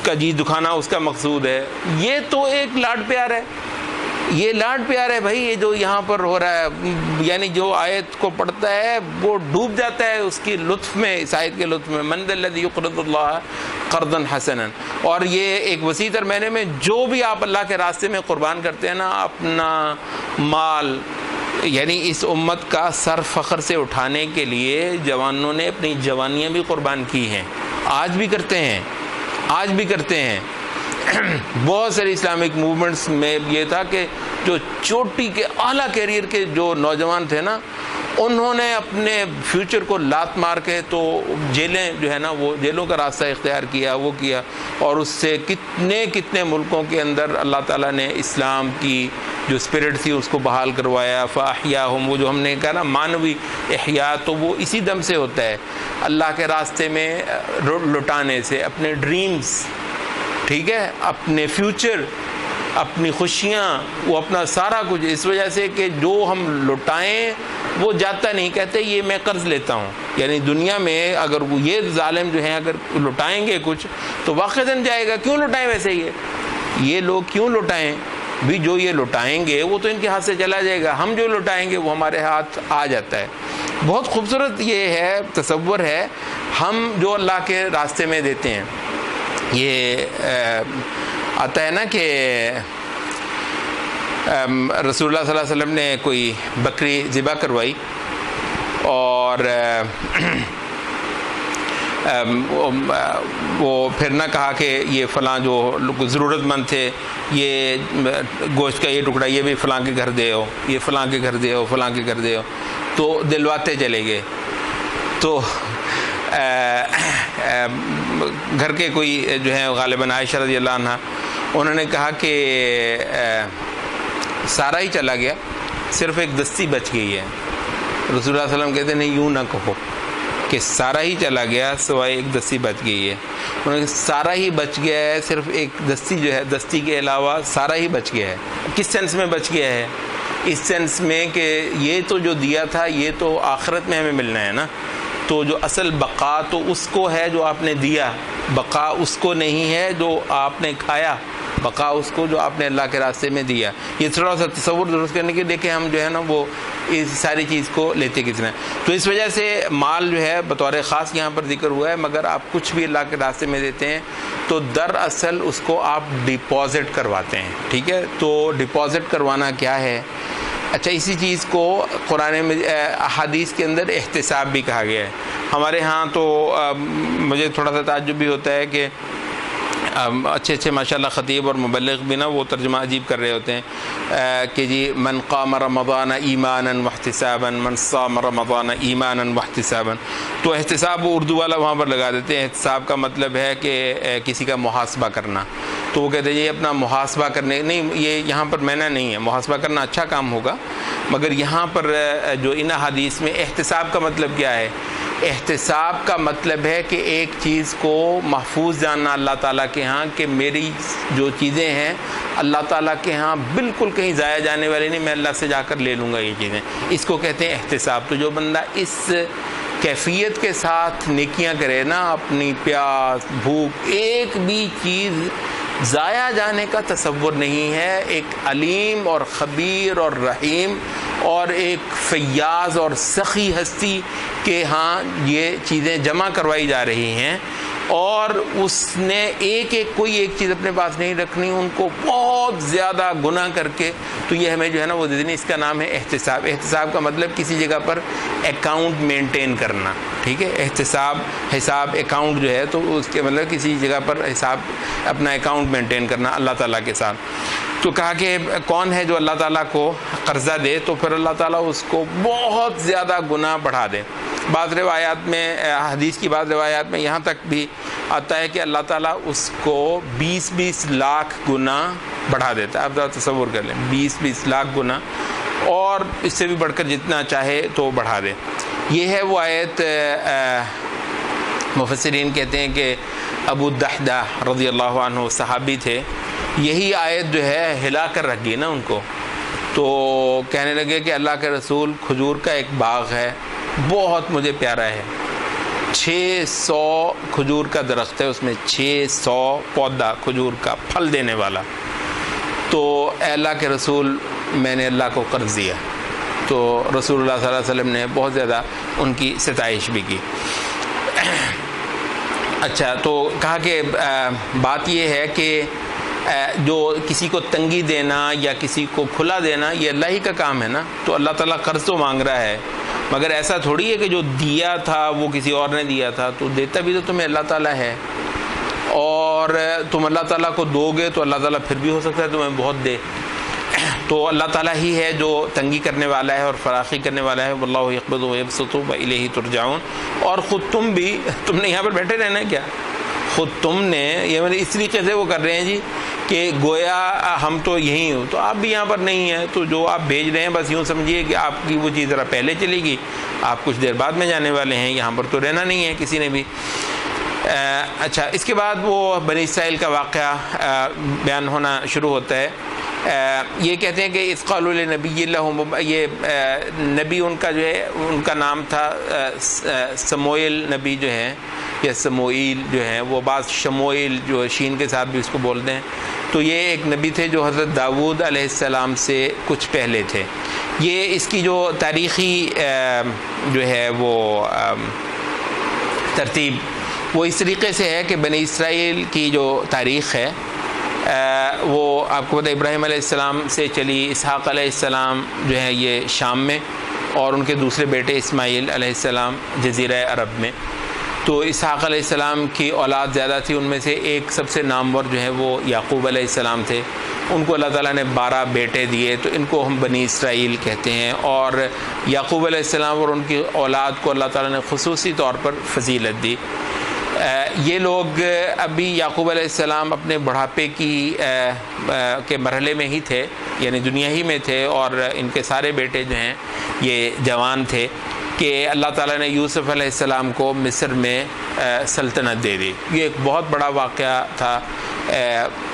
کا جی دکھانا اس کا مقصود ہے۔ یہ تو ایک لاڈ پیار ہے، یہ لاڈ پیار ہے بھائی، یہ جو یہاں پر ہو رہا ہے، یعنی جو آیت کو پڑھتا ہے وہ ڈوب جاتا ہے اس کی لطف میں، اس آیت کے لطف میں، من ذا الذی یقرض اللہ قرضا حسنا۔ اور یہ ایک وسیع تر معنی میں جو بھی آپ اللہ کے راستے میں قربان کرتے ہیں نا اپنا مال، یعنی اس امت کا سر فخر سے اٹھانے کے لیے جوانوں نے اپنی جوانیاں بھی قربان کی ہیں، آج بھی کرتے ہیں۔ بہت سارے اسلامک موومنٹس میں یہ تھا کہ جو چوٹی کے اعلیٰ کیریئر کے جو نوجوان تھے نا، انہوں نے اپنے فیوچر کو لات مار کے تو جیلیں جو ہے نا وہ جیلوں کا راستہ اختیار کیا، وہ کیا، اور اس سے کتنے ملکوں کے اندر اللہ تعالیٰ نے اسلام کی جو اسپرٹ تھی اس کو بحال کروایا۔ فاحیاہم، وہ جو ہم نے کہا نا مانوی احیاء، تو وہ اسی دم سے ہوتا ہے، اللہ کے راستے میں لٹانے سے، اپنے ڈریمز، ٹھیک ہے، اپنے فیوچر، اپنی خوشیاں، وہ اپنا سارا کچھ، اس وجہ سے کہ جو ہم لٹائیں وہ جاتا نہیں، کہتے یہ میں قرض لیتا ہوں، یعنی دنیا میں اگر یہ ظالم جو ہیں اگر لٹائیں گے کچھ تو واقعتاً جائے گا، کیوں لٹائیں ویسے یہ لوگ کیوں لٹائیں بھی، جو یہ لٹائیں گے وہ تو ان کے ہاتھ سے چلا جائے گا، ہم جو لٹائیں گے وہ ہمارے ہاتھ آ جاتا ہے۔ بہت خوبصورت یہ ہے، تصور ہے، ہم جو اللہ کے راستے میں دیتے ہیں، یہ آتا ہے نا کہ رسول اللہ صلی اللہ علیہ وسلم نے کوئی بکری ذبح کروائی، اور وہ پھر نہ کہا کہ یہ فلاں جو ضرورت مند تھے یہ گوشت کا یہ ٹکڑا یہ بھی فلاں کے گھر دے ہو، یہ فلاں کے گھر دے ہو، فلاں کے گھر دے ہو، تو دلواتے چلے گئے۔ تو گھر کے کوئی جو ہیں غالباً عائشہ رضی اللہ عنہ، انہوں نے کہا کہ سارا ہی چلا گیا، صرف ایک دستی بچ گئی ہے۔ رسول اللہ صلی اللہ علیہ وسلم کہتے ہیں نہیں، یوں نہ کہو کہ سارا ہی چلا گیا سوائے ایک دستی بچ گئی ہے۔ انہوں نے سارا ہی بچ گیا ہے، صرف ایک دستی جو ہے، دستی کے علاوہ سارا ہی بچ گیا ہے۔ کس سینس میں بچ گیا ہے؟ اس سینس میں کہ یہ تو جو دیا تھا یہ تو آخرت میں ہمیں ملنا ہے نا، تو جو اصل بقا تو اس کو ہے جو آپ نے دیا، بقا اس کو نہیں ہے جو آپ نے کھایا، بقا اس کو جو آپ نے اللہ کے راستے میں دیا۔ یہ تھوڑا سا تصور درست کرنے کے دیکھیں ہم جو ہے نا وہ اس ساری چیز کو لیتے کس نے۔ تو اس وجہ سے مال جو ہے بطور خاص یہاں پر ذکر ہوا ہے، مگر آپ کچھ بھی اللہ کے راستے میں دیتے ہیں تو دراصل اس کو آپ ڈپازٹ کرواتے ہیں، ٹھیک ہے؟ تو ڈپازٹ کروانا کیا ہے؟ اچھا، اسی چیز کو قرآن میں احادیث کے اندر احتساب بھی کہا گیا ہے۔ ہمارے ہاں تو مجھے تھوڑا سا تعجب بھی ہوتا ہے کہ اچھے ماشاءاللہ خطیب اور مبلغ بھی نا وہ ترجمہ عجیب کر رہے ہوتے ہیں کہ جی من قام رمضان ایمانا واحتسابا من صام رمضان ایمانا واحتسابا، تو احتساب وہ اردو والا وہاں پر لگا دیتے ہیں۔ احتساب کا مطلب ہے کہ کسی کا محاسبہ کرنا، تو وہ کہتے ہیں یہ اپنا محاسبہ کرنے نہیں، یہ یہاں پر معنی نہیں ہے، محاسبہ کرنا اچھا کام ہوگا، مگر یہاں پر جو ان حدیث میں احتساب کا مطلب کیا ہے؟ احتساب کا مطلب ہے کہ ایک چیز کو محفوظ جاننا اللہ تعالیٰ کے ہاں کہ میری جو چیزیں ہیں اللہ تعالیٰ کے ہاں بالکل کہیں ضائع جانے والی نہیں، میں اللہ سے جا کر لے لوں گا یہ چیزیں، اس کو کہتے ہیں احتساب۔ تو جو بندہ اس کیفیت کے ساتھ نیکیاں کرے نا، اپنی پیاس بھوک ایک بھی چیز ضائع جانے کا تصور نہیں ہے، ایک علیم اور خبیر اور رحیم اور ایک فیاض اور سخی ہستی کے ہاں یہ چیزیں جمع کروائی جا رہی ہیں، اور اس نے کوئی ایک چیز اپنے پاس نہیں رکھنی، ان کو بہت زیادہ گناہ کر کے، تو یہ ہمیں جو ہے نا وہ دینی، اس کا نام ہے احتساب۔ احتساب کا مطلب کسی جگہ پر اکاؤنٹ مینٹین کرنا، ٹھیک ہے؟ احتساب حساب اکاؤنٹ جو ہے، تو اس کے مطلب کسی جگہ پر حساب اپنا اکاؤنٹ مینٹین کرنا اللہ تعالیٰ کے ساتھ۔ تو کہا کہ کون ہے جو اللہ تعالیٰ کو قرضہ دے تو پھر اللہ تعالیٰ اس کو بہت زیادہ گناہ بڑھا دے۔ بعض روایات میں، حدیث کی بعض روایات میں یہاں تک بھی آتا ہے کہ اللہ تعالیٰ اس کو 20 لاکھ گنا بڑھا دیتا ہے۔ آپ ذرا تصور کر لیں، 20 لاکھ گنا، اور اس سے بھی بڑھ کر جتنا چاہے تو بڑھا دے۔ یہ ہے وہ آیت، مفسرین کہتے ہیں کہ ابو الدحدہ رضی اللہ عنہ صحابی تھے، یہی آیت جو ہے ہلا کر رکھ گئی نا ان کو، تو کہنے لگے کہ اللہ کے رسول، کھجور کا ایک باغ ہے بہت مجھے پیارا ہے، 600 کھجور کا درخت ہے، اس میں 600 پودا کھجور کا پھل دینے والا، تو اے اللہ کے رسول میں نے اللہ کو قرض دیا۔ تو رسول اللہ صلی اللہ علیہ وسلم نے بہت زیادہ ان کی ستائش بھی کی۔ اچھا، تو کہا کہ بات یہ ہے کہ جو کسی کو تنگی دینا یا کسی کو کھلا دینا یہ اللہ ہی کا کام ہے نا، تو اللہ تعالیٰ قرض تو مانگ رہا ہے، مگر ایسا تھوڑی ہے کہ جو دیا تھا وہ کسی اور نے دیا تھا، تو دیتا بھی تو تمہیں اللہ تعالیٰ ہے، اور تم اللہ تعالیٰ کو دو گے تو اللہ تعالیٰ پھر بھی ہو سکتا ہے تمہیں بہت دے، تو اللہ تعالیٰ ہی ہے جو تنگی کرنے والا ہے اور فراخی کرنے والا ہے۔ واللہ یقبض ویبسط والیہ ترجعون۔ اور خود تم نے یہاں پر بیٹھے رہنا ہے کیا؟ خود تم نے، یہ میرے اس طریقے سے وہ کر رہے ہیں جی کہ گویا ہم تو یہیں ہوں، تو آپ بھی یہاں پر نہیں ہیں، تو جو آپ بھیج رہے ہیں بس یوں سمجھیے کہ آپ کی وہ چیز ذرا پہلے چلے گی، آپ کچھ دیر بعد میں جانے والے ہیں، یہاں پر تو رہنا نہیں ہے کسی نے بھی۔ اچھا، اس کے بعد وہ بنی اسرائیل کا واقعہ بیان ہونا شروع ہوتا ہے۔ یہ کہتے ہیں کہ اذ قالوا لنبی لہم، یہ نبی ان کا جو ہے ان کا نام تھا سموئیل نبی جو ہے، یا سموئیل جو ہے، وہ بعض شموئیل جو شین کے ساتھ بھی اس کو بولتے ہیں، تو یہ ایک نبی تھے جو حضرت داؤد علیہ السلام سے کچھ پہلے تھے۔ یہ اس کی جو تاریخی جو ہے وہ ترتیب وہ اس طریقے سے ہے کہ بنی اسرائیل کی جو تاریخ ہے وہ آپ کو پتہ ابراہیم علیہ السلام سے چلی، اسحاق علیہ السلام جو ہے یہ شام میں، اور ان کے دوسرے بیٹے اسماعیل علیہ السلام جزیرہ عرب میں، تو اسحاق علیہ السلام کی اولاد زیادہ تھی، ان میں سے ایک سب سے نامور جو ہے وہ یعقوب علیہ السلام تھے، ان کو اللہ تعالیٰ نے 12 بیٹے دیے، تو ان کو ہم بنی اسرائیل کہتے ہیں، اور یعقوب علیہ السلام اور ان کی اولاد کو اللہ تعالیٰ نے خصوصی طور پر فضیلت دی۔ یہ لوگ ابھی یعقوب علیہ السلام اپنے بڑھاپے کے مرحلے میں ہی تھے، یعنی دنیا ہی میں تھے، اور ان کے سارے بیٹے جو ہیں یہ جوان تھے کہ اللہ تعالیٰ نے یوسف علیہ السلام کو مصر میں سلطنت دے دی۔ یہ ایک بہت بڑا واقعہ تھا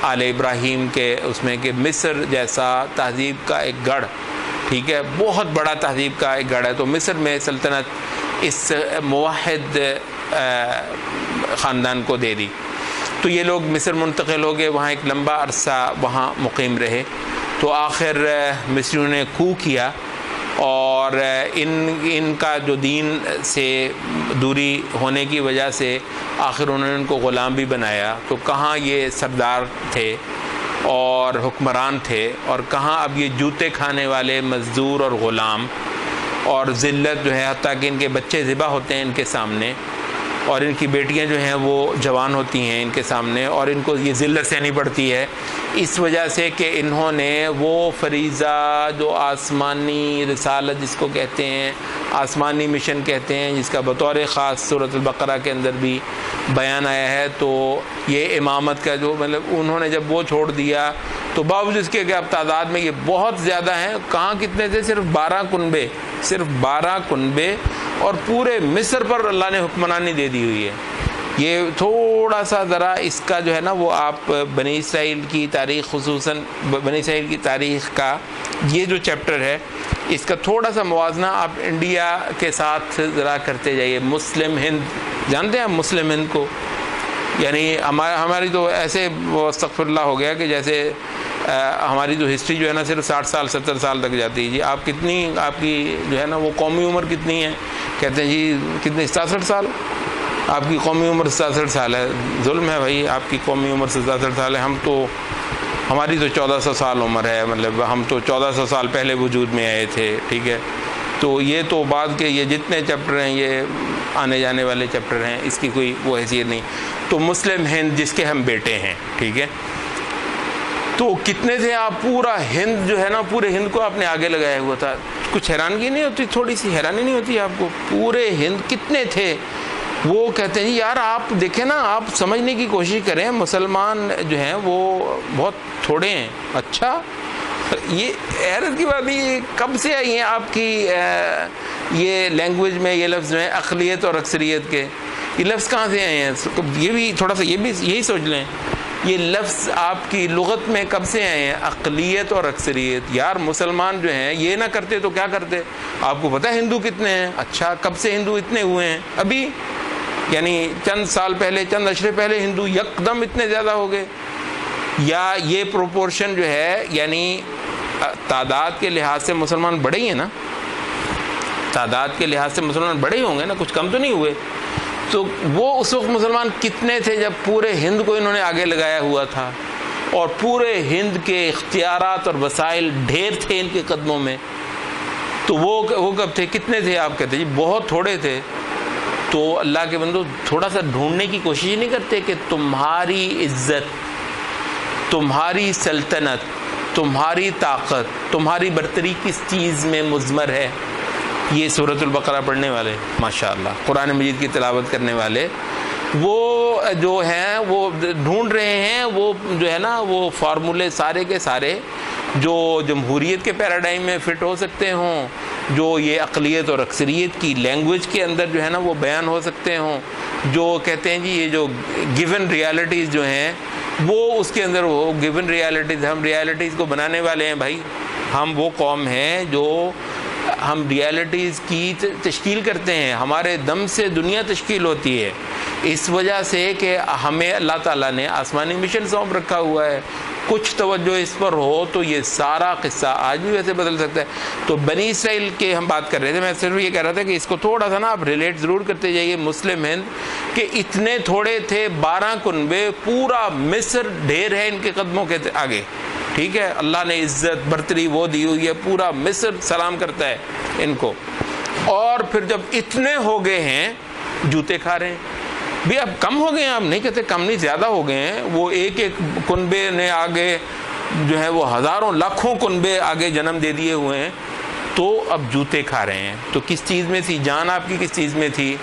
آل ابراہیم کے اس میں، کہ مصر جیسا تہذیب کا ایک گڑھ، ٹھیک ہے، بہت بڑا تہذیب کا ایک گڑھ ہے، تو مصر میں سلطنت اس موحد خاندان کو دے دی۔ تو یہ لوگ مصر منتقل ہو گئے، وہاں ایک لمبا عرصہ وہاں مقیم رہے، تو آخر مصریوں نے کو کیا، اور ان کا جو دین سے دوری ہونے کی وجہ سے آخر انہوں نے ان کو غلام بھی بنایا۔ تو کہاں یہ سردار تھے اور حکمران تھے، اور کہاں اب یہ جوتے کھانے والے مزدور اور غلام، اور ذلت جو ہے، حتیٰ کہ ان کے بچے ذبح ہوتے ہیں ان کے سامنے، اور ان کی بیٹیاں جو ہیں وہ جوان ہوتی ہیں ان کے سامنے، اور ان کو یہ ذلت سہنی پڑتی ہے، اس وجہ سے کہ انہوں نے وہ فریضہ جو آسمانی رسالت جس کو کہتے ہیں، آسمانی مشن کہتے ہیں، جس کا بطور خاص سورۃ البقرہ کے اندر بھی بیان آیا ہے، تو یہ امامت کا جو مطلب انہوں نے جب وہ چھوڑ دیا، تو باوجود اس کے کہ اب تعداد میں یہ بہت زیادہ ہیں، کہاں کتنے تھے، صرف 12 کنبے، صرف 12 کنبے، اور پورے مصر پر اللہ نے حکمرانی دے دی ہوئی ہے۔ یہ تھوڑا سا ذرا اس کا جو ہے نا وہ آپ بنی اسرائیل کی تاریخ، خصوصاً بنی اسرائیل کی تاریخ کا یہ جو چیپٹر ہے، اس کا تھوڑا سا موازنہ آپ انڈیا کے ساتھ ذرا کرتے جائیے۔ مسلم ہند، جانتے ہیں آپ مسلم ہند کو؟ یعنی ہماری تو ایسے استغفر اللہ ہو گیا کہ جیسے ہماری تو ہسٹری جو ہے نا صرف 60 سال 70 سال تک جاتی ہے۔ جی آپ کتنی، آپ کی جو ہے نا وہ قومی عمر کتنی ہے؟ کہتے ہیں جی کتنی، 67 سال، آپ کی قومی عمر 67 سال ہے۔ ظلم ہے بھائی، آپ کی قومی عمر 67 سال ہے، ہماری تو 1400 سال عمر ہے، مطلب ہم تو 1400 سال پہلے وجود میں آئے تھے، ٹھیک ہے۔ تو یہ تو بعد کے یہ جتنے چیپٹر ہیں یہ آنے جانے والے چیپٹر ہیں، اس کی کوئی وہ حیثیت نہیں۔ تو مسلم ہند جس کے ہم بیٹے ہیں، ٹھیک ہے، تو کتنے تھے آپ؟ پورا ہند جو ہے نا، پورے ہند کو آپ نے آگے لگایا ہوا تھا۔ کچھ حیرانگی نہیں ہوتی، تھوڑی سی حیرانی نہیں ہوتی آپ کو؟ پورے ہند کتنے تھے؟ وہ کہتے ہیں جی یار آپ دیکھیں نا، آپ سمجھنے کی کوشش کریں، مسلمان جو ہیں وہ بہت تھوڑے ہیں۔ اچھا، یہ حیرت کی بات یہ کب سے آئی ہیں آپ کی یہ لینگویج میں یہ لفظ میں اقلیت اور اکثریت کے؟ یہ لفظ کہاں سے آئے ہیں؟ یہ بھی تھوڑا سا یہی سوچ لیں، یہ لفظ آپ کی لغت میں کب سے آئے ہیں؟ اقلیت اور اکثریت۔ یار مسلمان جو ہیں یہ نہ کرتے تو کیا کرتے؟ آپ کو پتہ ہے ہندو کتنے ہیں؟ اچھا، کب سے ہندو اتنے ہوئے ہیں؟ ابھی یعنی چند سال پہلے، چند عشرے پہلے ہندو یکدم اتنے زیادہ ہو گئے؟ یا یہ پروپورشن جو ہے، یعنی تعداد کے لحاظ سے مسلمان بڑے ہی ہیں نا، تعداد کے لحاظ سے مسلمان بڑے ہی ہوں گے نا، کچھ کم تو نہیں ہوئے۔ تو وہ اس وقت مسلمان کتنے تھے جب پورے ہند کو انہوں نے آگے لگایا ہوا تھا، اور پورے ہند کے اختیارات اور وسائل ڈھیر تھے ان کے قدموں میں؟ تو وہ کب تھے؟ کتنے تھے؟ آپ کہتے ہیں جی بہت تھوڑے تھے۔ تو اللہ کے بندو تھوڑا سا ڈھونڈنے کی کوشش نہیں کرتے کہ تمہاری عزت، تمہاری سلطنت، تمہاری طاقت، تمہاری برتری کس چیز میں مضمر ہے؟ یہ سورۃ البقرہ پڑھنے والے ماشاءاللہ، قرآن مجید کی تلاوت کرنے والے، وہ جو ہیں وہ ڈھونڈ رہے ہیں، وہ جو ہے نا وہ فارمولے سارے کے سارے جو جمہوریت کے پیراڈائم میں فٹ ہو سکتے ہوں، جو یہ اقلیت اور اکثریت کی لینگویج کے اندر جو ہے نا وہ بیان ہو سکتے ہوں، جو کہتے ہیں جی یہ جو گیون ریالٹیز جو ہیں وہ اس کے اندر وہ گیون ریالٹیز، ہم ریالٹیز کو بنانے والے ہیں بھائی، ہم وہ قوم ہیں جو ہم ریالٹیز کی تشکیل کرتے ہیں، ہمارے دم سے دنیا تشکیل ہوتی ہے، اس وجہ سے کہ ہمیں اللہ تعالیٰ نے آسمانی مشن سونپ رکھا ہوا ہے۔ کچھ توجہ اس پر ہو تو یہ سارا قصہ آج بھی ویسے بدل سکتا ہے۔ تو بنی اسرائیل کے ہم بات کر رہے تھے، میں صرف یہ کہہ رہا تھا کہ اس کو تھوڑا سا نا آپ ریلیٹ ضرور کرتے جائیے مسلم ہند، کہ اتنے تھوڑے تھے، 12 کنبے، پورا مصر ڈھیر ہے ان کے قدموں کے آگے، ٹھیک ہے، اللہ نے عزت برتری وہ دی ہوئی ہے، پورا مصر سلام کرتا ہے ان کو۔ اور پھر جب اتنے ہو گئے ہیں، جوتے کھا رہے ہیں۔ بھی اب کم ہو گئے ہیں، آپ نہیں کہتے کم نہیں، زیادہ ہو گئے ہیں. وہ ایک ایک کنبے نے آگے جو ہے وہ ہزاروں لاکھوں کنبے آگے جنم دے دیے ہوئے ہیں، تو اب جوتے کھا رہے ہیں. تو کس چیز میں تھی جان آپ کی؟ کس چیز میں تھی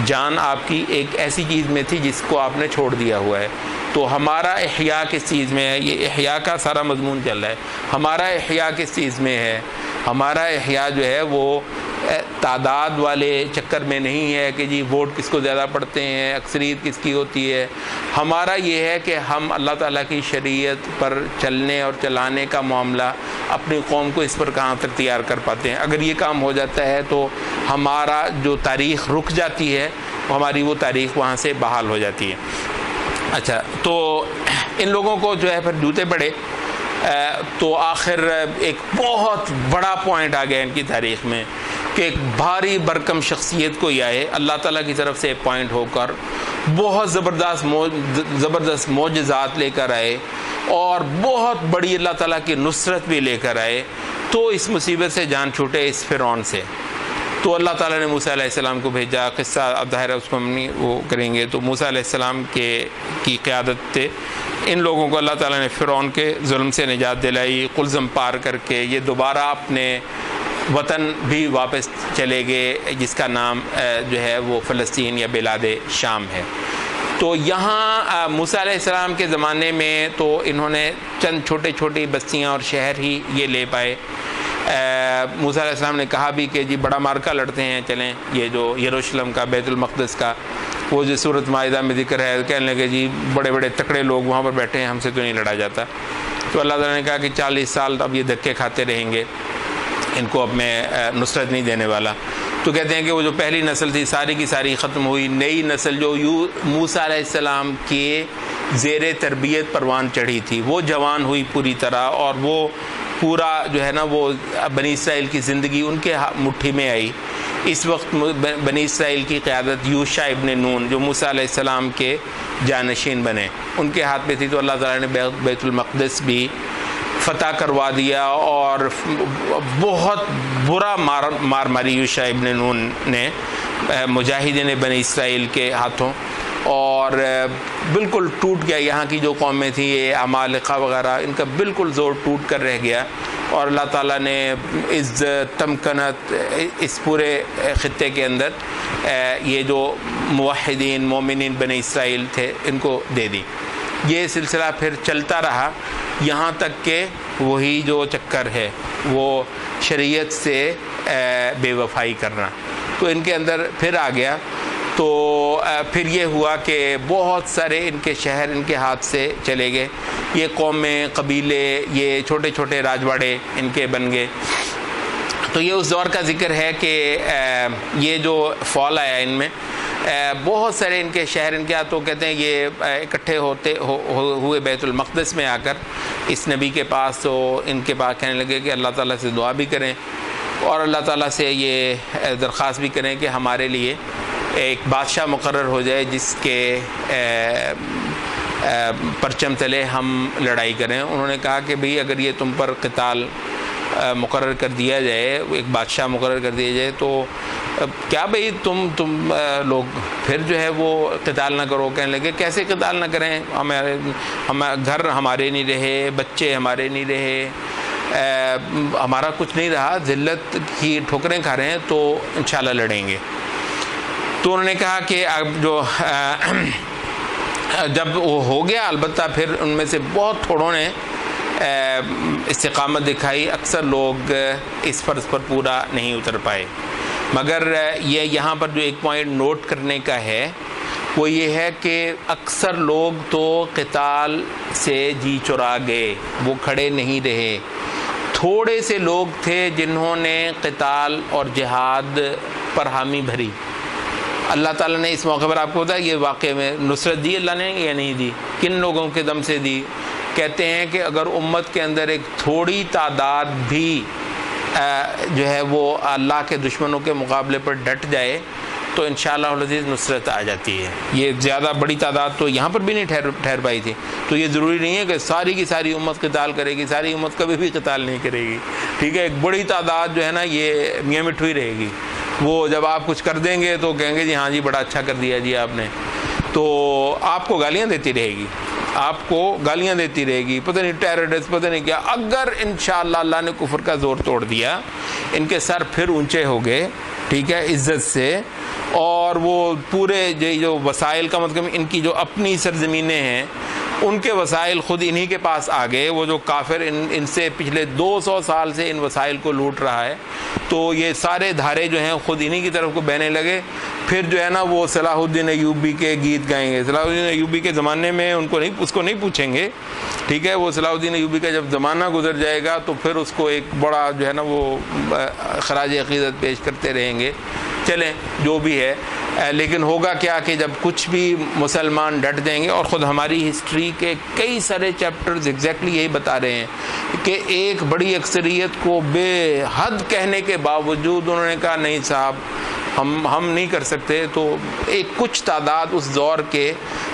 جان آپ کی؟ ایک ایسی چیز میں تھی جس کو آپ نے چھوڑ دیا ہوا ہے. تو ہمارا احیاء کس چیز میں ہے؟ یہ احیاء کا سارا مضمون چل رہا ہے. ہمارا احیاء کس چیز میں ہے؟ ہمارا احیاء جو ہے وہ تعداد والے چکر میں نہیں ہے کہ جی ووٹ کس کو زیادہ پڑتے ہیں، اکثریت کس کی ہوتی ہے. ہمارا یہ ہے کہ ہم اللہ تعالیٰ کی شریعت پر چلنے اور چلانے کا معاملہ اپنی قوم کو اس پر کہاں تک تیار کر پاتے ہیں. اگر یہ کام ہو جاتا ہے تو ہمارا جو تاریخ رک جاتی ہے، ہماری وہ تاریخ وہاں سے بحال ہو جاتی ہے. اچھا، تو ان لوگوں کو جو ہے پھر جوتے پڑے. تو آخر ایک بہت بڑا پوائنٹ آ گیا ان کی تاریخ میں کہ ایک بھاری برکم شخصیت کو یہ آئے اللہ تعالیٰ کی طرف سے اپوائنٹ ہو کر بہت زبردست معجزات لے کر آئے اور بہت بڑی اللہ تعالیٰ کی نصرت بھی لے کر آئے. تو اس مصیبت سے جان چھوٹے اس فرعون سے. تو اللہ تعالیٰ نے موسیٰ علیہ السلام کو بھیجا. قصہ اب ظاہر ہے اس کو ہم نہیں وہ کریں گے. تو موسیٰ علیہ السلام کی قیادت تھے ان لوگوں کو اللہ تعالیٰ نے فرعون کے ظلم سے نجات دلائی. قلزم پار کر کے یہ دوبارہ اپنے وطن بھی واپس چلے گئے جس کا نام جو ہے وہ فلسطین یا بلاد شام ہے. تو یہاں موسیٰ علیہ السلام کے زمانے میں تو انہوں نے چند چھوٹی چھوٹی بستیاں اور شہر ہی یہ لے پائے. موسیٰ علیہ السلام نے کہا بھی کہ جی بڑا مارکا لڑتے ہیں، چلیں یہ جو یروشلم کا بیت المقدس کا وہ جو سورۃ مائدہ میں ذکر ہے، کہنے لگے جی بڑے بڑے تکڑے لوگ وہاں پر بیٹھے ہیں، ہم سے تو نہیں لڑا جاتا. تو اللہ تعالیٰ نے کہا کہ 40 سال اب یہ دھکے کھاتے رہیں گے، ان کو اب میں نصرت نہیں دینے والا. تو کہتے ہیں کہ وہ جو پہلی نسل تھی ساری کی ساری ختم ہوئی. نئی نسل جو موسیٰ علیہ السلام کے زیر تربیت پروان چڑھی تھی وہ جوان ہوئی پوری طرح، اور وہ پورا جو ہے نا وہ بنی اسرائیل کی زندگی ان کے مٹھی میں آئی. اس وقت بنی اسرائیل کی قیادت یوشع ابن نون جو موسیٰ علیہ السلام کے جانشین بنے ان کے ہاتھ میں تھی. تو اللہ تعالیٰ نے بیت المقدس بھی فتح کروا دیا اور بہت برا مار ماری یوشع ابن نون نے مجاہدین بنی اسرائیل کے ہاتھوں، اور بالکل ٹوٹ گیا. یہاں کی جو قومیں تھیں یہ عمالقہ وغیرہ ان کا بالکل زور ٹوٹ کر رہ گیا. اور اللہ تعالیٰ نے عزت تمکنت اس پورے خطے کے اندر یہ جو موحدین مومنین بنی اسرائیل تھے ان کو دے دی. یہ سلسلہ پھر چلتا رہا یہاں تک کہ وہی جو چکر ہے وہ شریعت سے بے وفائی کرنا تو ان کے اندر پھر آ گیا. تو پھر یہ ہوا کہ بہت سارے ان کے شہر ان کے ہاتھ سے چلے گئے. یہ قومیں قبیلے یہ چھوٹے چھوٹے راجواڑے ان کے بن گئے. تو یہ اس دور کا ذکر ہے کہ یہ جو فال آیا ان میں بہت سارے ان کے شہر ان کے ہاتھوں کہتے ہیں یہ اکٹھے ہوئے بیت المقدس میں آ کر اس نبی کے پاس. تو ان کے پاس کہنے لگے کہ اللہ تعالیٰ سے دعا بھی کریں اور اللہ تعالیٰ سے یہ درخواست بھی کریں کہ ہمارے لیے ایک بادشاہ مقرر ہو جائے جس کے پرچم تلے ہم لڑائی کریں. انہوں نے کہا کہ بھئی اگر یہ تم پر قتال مقرر کر دیا جائے، ایک بادشاہ مقرر کر دیا جائے، تو کیا بھئی تم لوگ پھر جو ہے وہ قتال نہ کرو. کہنے لگے کیسے قتال نہ کریں، گھر ہمارے نہیں رہے، بچے ہمارے نہیں رہے، ہمارا کچھ نہیں رہا، ذلت کی ٹھوکریں کھا رہے ہیں، تو انشاءاللہ لڑیں گے. تو انہوں نے کہا کہ اب جو جب وہ ہو گیا البتہ پھر ان میں سے بہت تھوڑوں نے استقامت دکھائی. اکثر لوگ اس فرض پر پورا نہیں اتر پائے. مگر یہ یہاں پر جو ایک پوائنٹ نوٹ کرنے کا ہے وہ یہ ہے کہ اکثر لوگ تو قتال سے جی چرا گئے، وہ کھڑے نہیں رہے. تھوڑے سے لوگ تھے جنہوں نے قتال اور جہاد پر حامی بھری. اللہ تعالیٰ نے اس موقع پر آپ کو بتایا یہ واقعے میں نصرت دی اللہ نے یا نہیں دی، کن لوگوں کے دم سے دی. کہتے ہیں کہ اگر امت کے اندر ایک تھوڑی تعداد بھی جو ہے وہ اللہ کے دشمنوں کے مقابلے پر ڈٹ جائے تو انشاءاللہ العزیز نصرت آ جاتی ہے. یہ زیادہ بڑی تعداد تو یہاں پر بھی نہیں ٹھہر پائی تھی. تو یہ ضروری نہیں ہے کہ ساری کی ساری امت قتال کرے گی، ساری امت کبھی بھی قتال نہیں کرے گی. ٹھیک ہے، ایک بڑی تعداد جو ہے نا یہ میاں مٹھو ہی رہے گی. وہ جب آپ کچھ کر دیں گے تو کہیں گے جی ہاں جی بڑا اچھا کر دیا جی آپ نے. تو آپ کو گالیاں دیتی رہے گی، آپ کو گالیاں دیتی رہے گی، پتہ نہیں ٹیررسٹ پتہ نہیں کیا. اگر انشاءاللہ اللہ نے کفر کا زور توڑ دیا، ان کے سر پھر اونچے ہو گئے، ٹھیک ہے، عزت سے، اور وہ پورے جو وسائل کا مطلب ان کی جو اپنی سرزمینیں ہیں ان کے وسائل خود انہی کے پاس آ گئے. وہ جو کافر ان سے پچھلے 200 سال سے ان وسائل کو لوٹ رہا ہے، تو یہ سارے دھارے جو ہیں خود انہی کی طرف کو بہنے لگے. پھر جو ہے نا وہ صلاح الدین ایوبی کے گیت گائیں گے. صلاح الدین ایوبی کے زمانے میں اس کو نہیں پوچھیں گے، ٹھیک ہے. وہ صلاح الدین ایوبی کا جب زمانہ گزر جائے گا تو پھر اس کو ایک بڑا جو ہے نا وہ خراج عقیدت پیش کرتے رہیں گے. چلیں جو بھی ہے، لیکن ہوگا کیا کہ جب کچھ بھی مسلمان ڈٹ جائیں گے. اور خود ہماری ہسٹری کے کئی سارے چیپٹرز ایگزیکٹلی یہی بتا رہے ہیں کہ ایک بڑی اکثریت کو بے حد کہنے کے باوجود انہوں نے کہا نہیں صاحب ہم نہیں کر سکتے. تو ایک کچھ تعداد اس دور کے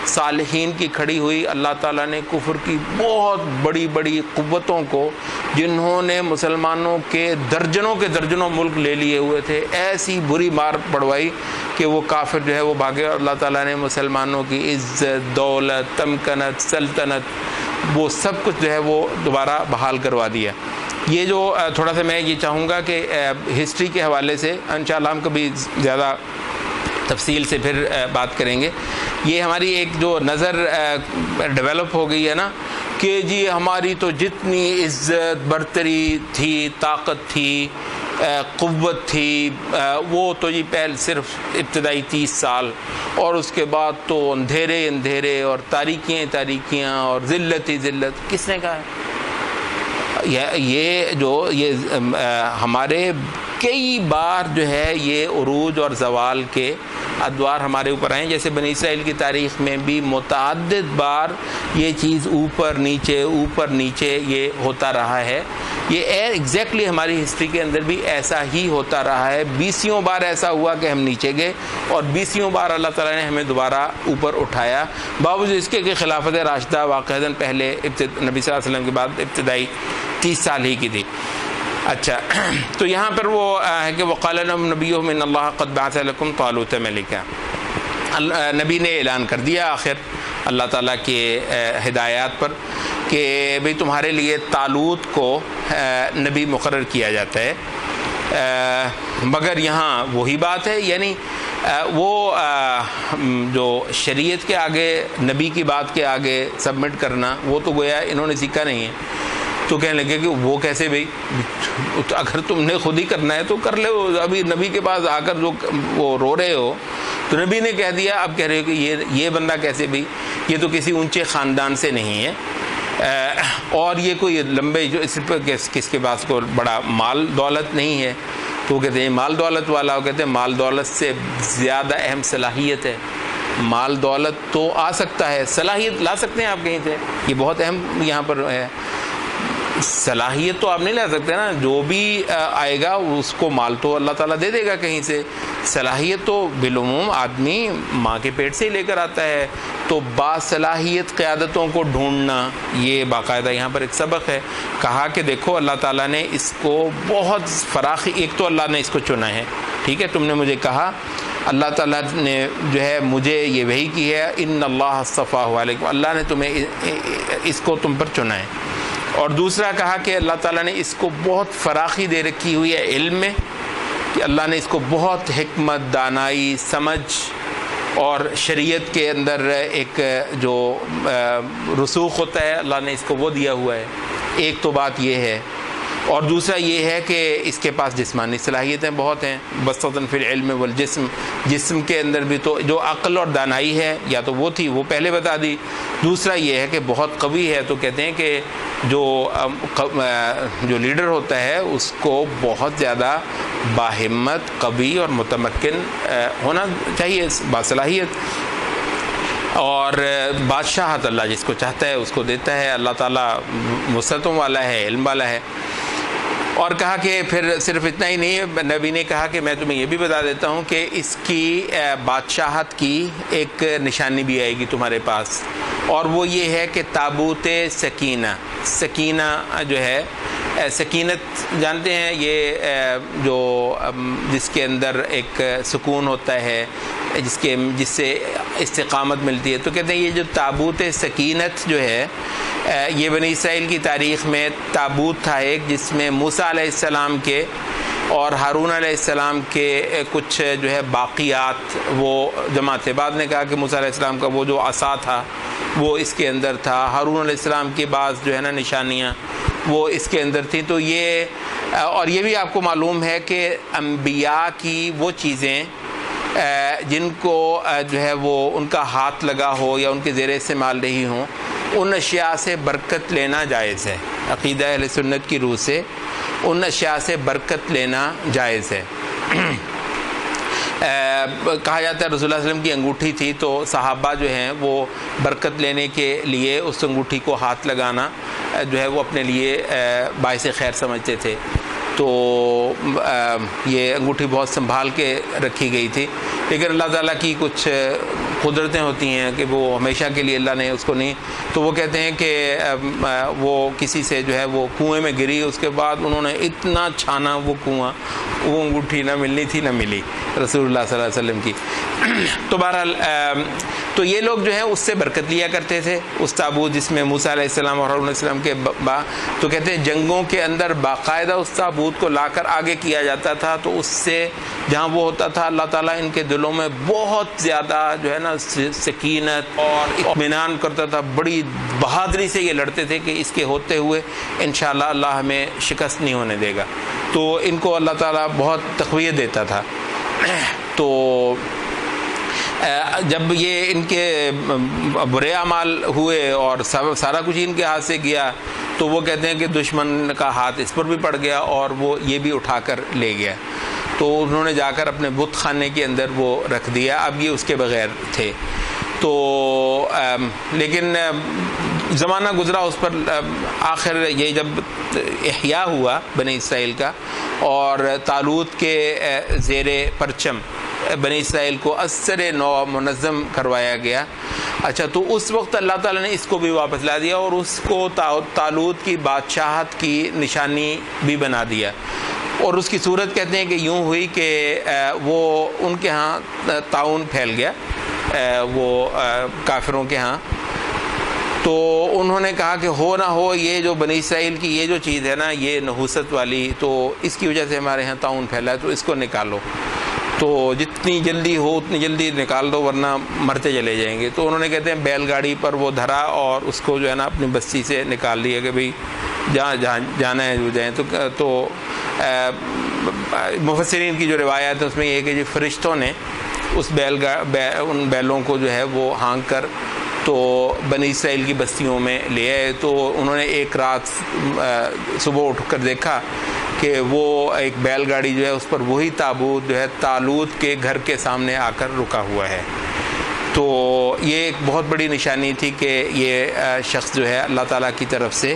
صالحین کی کھڑی ہوئی. اللہ تعالیٰ نے کفر کی بہت بڑی بڑی قوتوں کو، جنہوں نے مسلمانوں کے درجنوں ملک لے لیے ہوئے تھے، ایسی بری مار پڑوائی کہ وہ کافر جو ہے وہ بھاگے. اور اللہ تعالیٰ نے مسلمانوں کی عزت، دولت، تمکنت، سلطنت، وہ سب کچھ جو ہے وہ دوبارہ بحال کروا دیا. یہ جو تھوڑا سا میں یہ چاہوں گا کہ ہسٹری کے حوالے سے انشاءاللہ ہم کبھی زیادہ تفصیل سے پھر بات کریں گے. یہ ہماری ایک جو نظر ڈیولپ ہو گئی ہے نا کہ جی ہماری تو جتنی عزت برتری تھی، طاقت تھی، قوت تھی، وہ تو جی پہلے صرف ابتدائی 30 سال، اور اس کے بعد تو اندھیرے اور تاریکیاں اور ذلت ہی ذلت. کس نے کہا ہے؟ یہ ہمارے کئی بار جو ہے یہ عروج اور زوال کے ادوار ہمارے اوپر آئے. جیسے بنی اسرائیل کی تاریخ میں بھی متعدد بار یہ چیز اوپر نیچے یہ ہوتا رہا ہے. یہ ایگزیکٹلی ہماری ہسٹری کے اندر بھی ایسا ہی ہوتا رہا ہے. 20 بار ایسا ہوا کہ ہم نیچے گئے، اور 20 بار اللہ تعالیٰ نے ہمیں دوبارہ اوپر اٹھایا، باوجود اس کے کہ خلافت راشدہ واقعتاً پہلے نبی صلی اللہ علیہ وسلم کے بعد ابتدائی 30 سال ہی کی تھی. اچھا، تو یہاں پر وہ ہے کہ وقال لهم نبيهم ان الله قد بعث لكم طالوت ملكا. نبی نے اعلان کر دیا آخر اللہ تعالیٰ کے ہدایات پر کہ بھئی تمہارے لیے طالوت کو نبی مقرر کیا جاتا ہے. مگر یہاں وہی بات ہے، یعنی وہ جو شریعت کے آگے، نبی کی بات کے آگے سبمٹ کرنا، وہ تو گویا انہوں نے سیکھا نہیں ہے. تو کہنے لگے کہ وہ کیسے بھئی، اگر تم نے خود ہی کرنا ہے تو کر لے. ابھی نبی کے پاس آ کر جو وہ رو رہے ہو تو نبی نے کہہ دیا، اب کہہ رہے ہو کہ یہ بندہ کیسے بھئی، یہ تو کسی اونچے خاندان سے نہیں ہے، اور یہ کوئی لمبے جو اس پر کس کے پاس کو بڑا مال دولت نہیں ہے. تو وہ کہتے ہیں مال دولت والا، وہ کہتے ہیں مال دولت سے زیادہ اہم صلاحیت ہے. مال دولت تو آ سکتا ہے، صلاحیت لا سکتے ہیں آپ کہیں سے، یہ بہت اہم یہاں پر ہے. صلاحیت تو آپ نہیں لا سکتے نا، جو بھی آئے گا اس کو مال تو اللہ تعالیٰ دے دے گا کہیں سے. صلاحیت تو بالعموم آدمی ماں کے پیٹ سے ہی لے کر آتا ہے. تو باصلاحیت قیادتوں کو ڈھونڈنا، یہ باقاعدہ یہاں پر ایک سبق ہے. کہا کہ دیکھو اللہ تعالیٰ نے اس کو بہت فراخی، ایک تو اللہ نے اس کو چنا ہے، ٹھیک ہے، تم نے مجھے کہا، اللہ تعالیٰ نے جو ہے مجھے یہ وحی کی ہے، ان اللہ اصطفاہ علیکم، اللہ نے تمہیں اس کو تم پر چنا ہے. اور دوسرا کہا کہ اللہ تعالیٰ نے اس کو بہت فراخی دے رکھی ہوئی ہے علم میں، کہ اللہ نے اس کو بہت حکمت، دانائی، سمجھ اور شریعت کے اندر ایک جو رسوخ ہوتا ہے اللہ نے اس کو وہ دیا ہوا ہے. ایک تو بات یہ ہے، اور دوسرا یہ ہے کہ اس کے پاس جسمانی صلاحیتیں بہت ہیں. بسطاً فی العلم والجسم، جسم کے اندر بھی تو جو عقل اور دانائی ہے یا تو وہ تھی، وہ پہلے بتا دی. دوسرا یہ ہے کہ بہت قوی ہے. تو کہتے ہیں کہ جو لیڈر ہوتا ہے اس کو بہت زیادہ باہمت، قوی اور متمکن ہونا چاہیے، باصلاحیت. اور بادشاہت اللہ جس کو چاہتا ہے اس کو دیتا ہے. اللہ تعالیٰ وسعتوں والا ہے، علم والا ہے. اور کہا کہ پھر صرف اتنا ہی نہیں، نبی نے کہا کہ میں تمہیں یہ بھی بتا دیتا ہوں کہ اس کی بادشاہت کی ایک نشانی بھی آئے گی تمہارے پاس، اور وہ یہ ہے کہ تابوت سکینہ جو ہے سکینت جانتے ہیں، یہ جو جس کے اندر ایک سکون ہوتا ہے، جس سے استقامت ملتی ہے. تو کہتے ہیں یہ جو تابوت سکینت جو ہے، یہ بنی اسرائیل کی تاریخ میں تابوت تھا ایک، جس میں موسیٰ علیہ السلام کے اور ہارون علیہ السلام کے کچھ جو ہے باقیات وہ جمع تھے. بعد نے کہا کہ موسیٰ علیہ السلام کا وہ جو عصا تھا وہ اس کے اندر تھا، ہارون علیہ السلام کے بعض جو ہے نا نشانیاں وہ اس کے اندر تھیں. تو یہ اور یہ بھی آپ کو معلوم ہے کہ انبیاء کی وہ چیزیں جن کو جو ہے وہ ان کا ہاتھ لگا ہو یا ان کے زیر استعمال رہی ہوں، ان اشیاء سے برکت لینا جائز ہے. عقیدہ اہل سنت کی روح سے ان اشیاء سے برکت لینا جائز ہے. کہا جاتا ہے رسول اللہ صلی اللہ علیہ وسلم کی انگوٹھی تھی، تو صحابہ جو ہیں وہ برکت لینے کے لیے اس انگوٹھی کو ہاتھ لگانا جو ہے وہ اپنے لیے باعث خیر سمجھتے تھے. تو یہ انگوٹھی بہت سنبھال کے رکھی گئی تھی، لیکن اللہ تعالیٰ کی کچھ قدرتیں ہوتی ہیں کہ وہ ہمیشہ کے لیے اللہ نے اس کو نہیں. تو وہ کہتے ہیں کہ وہ کسی سے جو ہے وہ کنویں میں گری، اس کے بعد انہوں نے اتنا چھانا وہ کنواں، وہ انگوٹھی نہ ملنی تھی نہ ملی رسول اللہ صلی اللہ علیہ وسلم کی. تو بہرحال تو یہ لوگ جو ہیں اس سے برکت لیا کرتے تھے، اس تابوت جس میں موسیٰ علیہ السلام اور ہارون علیہ السلام کے تو کہتے ہیں جنگوں کے اندر باقاعدہ اس تابوت کو لا کر آگے کیا جاتا تھا. تو اس سے جہاں وہ ہوتا تھا اللہ تعالیٰ ان کے دلوں میں بہت زیادہ جو ہے نا سکینت اور اطمینان کرتا تھا. بڑی بہادری سے یہ لڑتے تھے کہ اس کے ہوتے ہوئے انشاءاللہ اللہ ہمیں شکست نہیں ہونے دے گا. تو ان کو اللہ تعالیٰ بہت تقویت دیتا تھا. تو جب یہ ان کے برے اعمال ہوئے اور سارا کچھ ان کے ہاتھ سے گیا، تو وہ کہتے ہیں کہ دشمن کا ہاتھ اس پر بھی پڑ گیا اور وہ یہ بھی اٹھا کر لے گیا. تو انہوں نے جا کر اپنے بت خانے کے اندر وہ رکھ دیا. اب یہ اس کے بغیر تھے. تو لیکن زمانہ گزرا اس پر. آخر یہ جب احیاء ہوا بنی اسرائیل کا اور طالوت کے زیر پرچم بنی اسرائیل کو اثر نو منظم کروایا گیا. اچھا، تو اس وقت اللہ تعالیٰ نے اس کو بھی واپس لا دیا اور اس کو طالوت کی بادشاہت کی نشانی بھی بنا دیا. اور اس کی صورت کہتے ہیں کہ یوں ہوئی کہ وہ ان کے ہاں طاعون پھیل گیا، وہ کافروں کے ہاں. تو انہوں نے کہا کہ ہو نہ ہو یہ جو بنی اسرائیل کی یہ جو چیز ہے نا، یہ نحوست والی، تو اس کی وجہ سے ہمارے ہاں طاعون پھیلا ہے، تو اس کو نکالو. تو جتنی جلدی ہو اتنی جلدی نکال دو ورنہ مرتے چلے جائیں گے. تو انہوں نے کہتے ہیں بیل گاڑی پر وہ دھرا اور اس کو جو ہے نا اپنی بستی سے نکال دیا کہ بھئی جہاں جانا ہے جو جائیں. تو مفسرین کی جو روایت ہے اس میں یہ ہے کہ فرشتوں نے اس ان بیلوں کو جو ہے وہ ہانک کر تو بنی اسرائیل کی بستیوں میں لے آئے. تو انہوں نے ایک رات صبح اٹھ کر دیکھا کہ وہ ایک بیل گاڑی جو ہے اس پر وہی تابوت جو ہے طالوت کے گھر کے سامنے آ کر رکا ہوا ہے. تو یہ ایک بہت بڑی نشانی تھی کہ یہ شخص جو ہے اللہ تعالیٰ کی طرف سے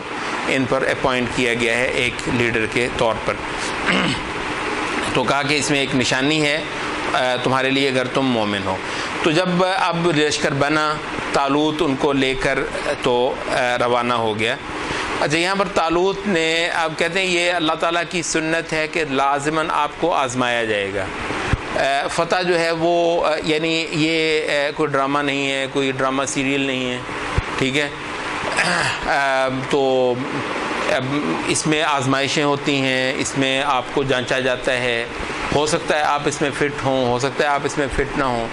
ان پر اپوائنٹ کیا گیا ہے ایک لیڈر کے طور پر. تو کہا کہ اس میں ایک نشانی ہے تمہارے لیے اگر تم مومن ہو. تو جب اب لشکر بنا، طالوت ان کو لے کر تو روانہ ہو گیا. اچھا، یہاں پر طالوت نے اب کہتے ہیں یہ اللہ تعالیٰ کی سنت ہے کہ لازماً آپ کو آزمایا جائے گا. فتح جو ہے وہ یعنی یہ کوئی ڈرامہ نہیں ہے، کوئی ڈرامہ سیریل نہیں ہے، ٹھیک ہے. تو اس میں آزمائشیں ہوتی ہیں، اس میں آپ کو جانچا جاتا ہے. ہو سکتا ہے آپ اس میں فٹ ہوں، ہو سکتا ہے آپ اس میں فٹ نہ ہوں.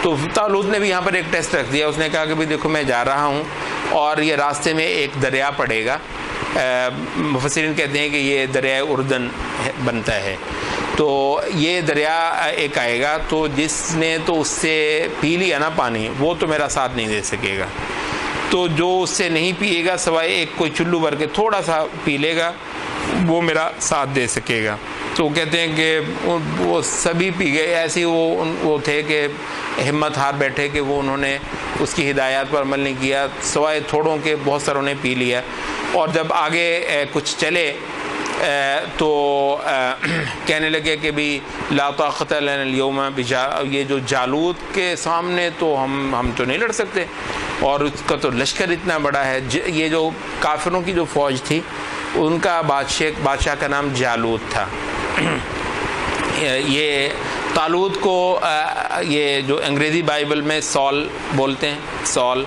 تو طالوت نے بھی یہاں پر ایک ٹیسٹ رکھ دیا. اس نے کہا کہ بھئی دیکھو میں جا رہا ہوں اور یہ راستے میں ایک دریا پڑے گا. مفسرین کہتے ہیں کہ یہ دریائے اردن بنتا ہے. تو یہ دریا ایک آئے گا، تو جس نے تو اس سے پی لیا نا پانی، وہ تو میرا ساتھ نہیں دے سکے گا. تو جو اس سے نہیں پیے گا سوائے ایک کوئی چلو بھر کے تھوڑا سا پی لے گا، وہ میرا ساتھ دے سکے گا. تو کہتے ہیں کہ وہ سبھی پی گئے. ایسے وہ تھے کہ ہمت ہار بیٹھے کہ وہ انہوں نے اس کی ہدایات پر عمل نہیں کیا، سوائے تھوڑوں کے بہت ساروں نے پی لیا. اور جب آگے کچھ چلے تو کہنے لگے کہ بھی لا طاقت لنا اليوم یہ جو جالوت کے سامنے تو ہم تو نہیں لڑ سکتے، اور اس کا تو لشکر اتنا بڑا ہے۔ یہ جو کافروں کی جو فوج تھی ان کا بادشاہ کا نام جالوت تھا۔ یہ طالوت کو یہ جو انگریزی بائبل میں سال بولتے ہیں، سال،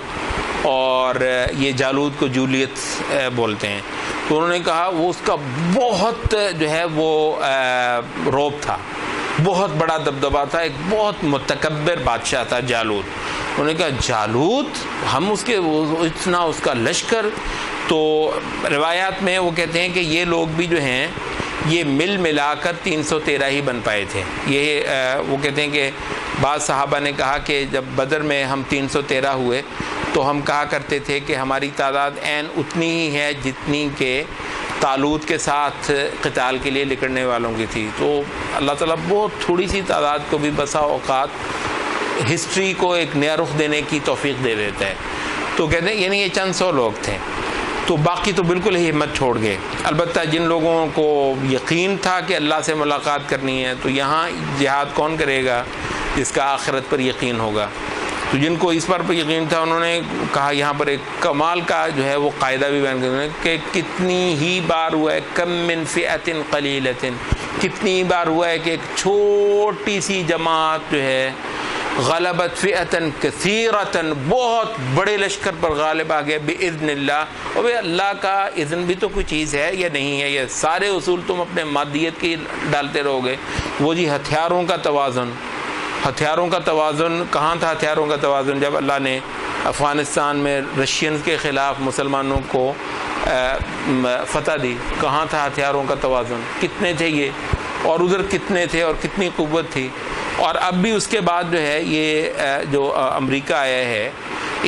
اور یہ جالوت کو جولیت بولتے ہیں۔ تو انہوں نے کہا وہ اس کا بہت جو ہے وہ روب تھا، بہت بڑا دبدبہ تھا، ایک بہت متکبر بادشاہ تھا جالوت۔ انہوں نے کہا جالوت، ہم اس کے اتنا اس کا لشکر۔ تو روایات میں وہ کہتے ہیں کہ یہ لوگ بھی جو ہیں یہ ملا کر 313 ہی بن پائے تھے۔ یہ وہ کہتے ہیں کہ بعض صحابہ نے کہا کہ جب بدر میں ہم 313 ہوئے تو ہم کہا کرتے تھے کہ ہماری تعداد عین اتنی ہی ہے جتنی کہ طالوت کے ساتھ قتال کے لیے نکلنے والوں کی تھی۔ تو اللہ تعالیٰ بہت تھوڑی سی تعداد کو بھی بسا اوقات ہسٹری کو ایک نیا رخ دینے کی توفیق دے دیتا ہے۔ تو کہتے ہیں یعنی یہ چند سو لوگ تھے، تو باقی تو بالکل ہی ہمت چھوڑ گئے۔ البتہ جن لوگوں کو یقین تھا کہ اللہ سے ملاقات کرنی ہے تو یہاں جہاد کون کرے گا جس کا آخرت پر یقین ہوگا؟ تو جن کو اس پر یقین تھا انہوں نے کہا، یہاں پر ایک کمال کا جو ہے وہ قاعدہ بھی بیان کرتے ہیں کہ کتنی ہی بار ہوا ہے کم من فئۃ قلیلۃ، کتنی بار ہوا ہے کہ ایک چھوٹی سی جماعت جو ہے غلبت فئۃ کثیرۃ، بہت بڑے لشکر پر غالب آ گیا باذن اللہ۔ اور اللہ کا اذن بھی تو کوئی چیز ہے یا نہیں ہے؟ یہ سارے اصول تم اپنے مادیت کے ڈالتے رہو گے۔ وہ جی ہتھیاروں کا توازن، ہتھیاروں کا توازن کہاں تھا؟ ہتھیاروں کا توازن جب اللہ نے افغانستان میں رشینز کے خلاف مسلمانوں کو فتح دی، کہاں تھا ہتھیاروں کا توازن؟ کتنے تھے یہ، اور ادھر کتنے تھے، اور کتنی قوت تھی؟ اور اب بھی اس کے بعد جو ہے یہ جو امریکہ آیا ہے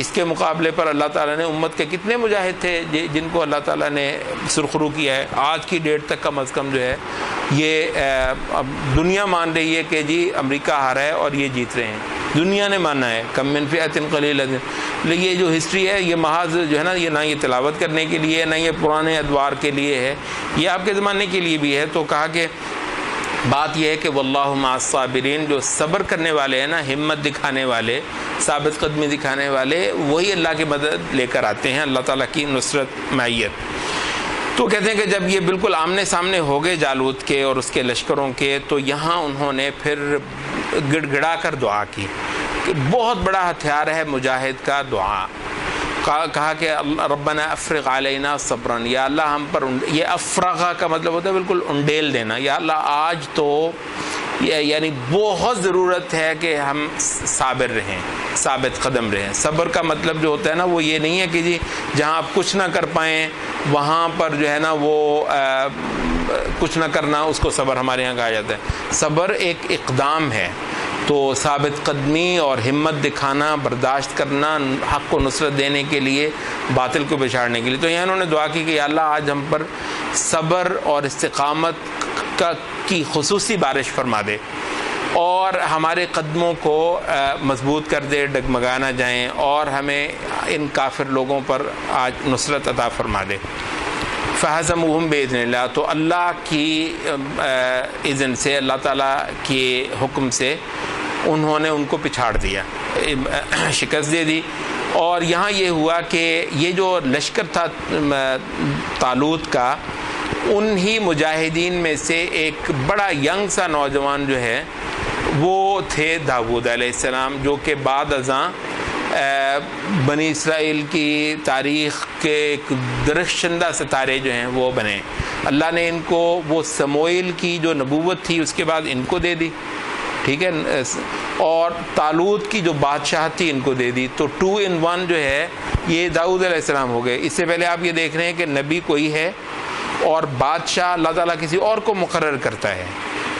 اس کے مقابلے پر اللہ تعالیٰ نے امت کے کتنے مجاہد تھے جن کو اللہ تعالیٰ نے سرخرو کیا ہے۔ آج کی ڈیٹ تک کم از کم جو ہے یہ اب دنیا مان رہی ہے کہ جی امریکہ ہارا ہے اور یہ جیت رہے ہیں، دنیا نے مانا ہے کم من فئۃ قلیلۃ۔ لیکن یہ جو ہسٹری ہے یہ محض جو ہے نا، یہ نہ یہ تلاوت کرنے کے لیے، نہ یہ پرانے ادوار کے لیے ہے، یہ آپ کے زمانے کے لیے بھی ہے۔ تو کہا کہ بات یہ ہے کہ واللہ مع الصابرین، جو صبر کرنے والے ہیں نا، ہمت دکھانے والے، ثابت قدمی دکھانے والے، وہی اللہ کی مدد لے کر آتے ہیں، اللہ تعالیٰ کی نصرت معیت۔ تو کہتے ہیں کہ جب یہ بالکل آمنے سامنے ہو گئے جالوت کے اور اس کے لشکروں کے، تو یہاں انہوں نے پھر گڑ گڑا کر دعا کی کہ بہت بڑا ہتھیار ہے مجاہد کا دعا۔ کہا کہ ربنا افرغ علینا صبرا، یا اللہ ہم پر، یہ افرغہ کا مطلب ہوتا ہے بالکل انڈیل دینا، یا اللہ آج تو یعنی بہت ضرورت ہے کہ ہم صابر رہیں، ثابت قدم رہیں۔ صبر کا مطلب جو ہوتا ہے نا وہ یہ نہیں ہے کہ جی جہاں آپ کچھ نہ کر پائیں وہاں پر جو ہے نا وہ کچھ نہ کرنا، اس کو صبر ہمارے یہاں کہا جاتا ہے۔ صبر ایک اقدام ہے، تو ثابت قدمی اور ہمت دکھانا، برداشت کرنا، حق کو نصرت دینے کے لیے، باطل کو بچھاڑنے کے لیے۔ تو یہاں انہوں نے دعا کی کہ یا اللہ آج ہم پر صبر اور استقامت کی خصوصی بارش فرما دے، اور ہمارے قدموں کو مضبوط کر دے، ڈگمگا نہ جائیں، اور ہمیں ان کافر لوگوں پر آج نصرت عطا فرما دے۔ فہزموہم باذن اللہ، تو اللہ کی اذن سے، اللہ تعالیٰ کے حکم سے انہوں نے ان کو پچھاڑ دیا، شکست دے دی۔ اور یہاں یہ ہوا کہ یہ جو لشکر تھا طالوت کا، انہی مجاہدین میں سے ایک بڑا ینگ سا نوجوان جو ہے وہ تھے داؤد علیہ السلام، جو کہ بعد ازاں بنی اسرائیل کی تاریخ کے ایک درخشندہ ستارے جو ہیں وہ بنے۔ اللہ نے ان کو وہ سموئیل کی جو نبوت تھی اس کے بعد ان کو دے دی، ٹھیک ہے، اور طالوت کی جو بادشاہت تھی ان کو دے دی۔ تو 2 in 1 جو ہے یہ داؤد علیہ السلام ہو گئے۔ اس سے پہلے آپ یہ دیکھ رہے ہیں کہ نبی کوئی ہے اور بادشاہ اللہ تعالیٰ کسی اور کو مقرر کرتا ہے،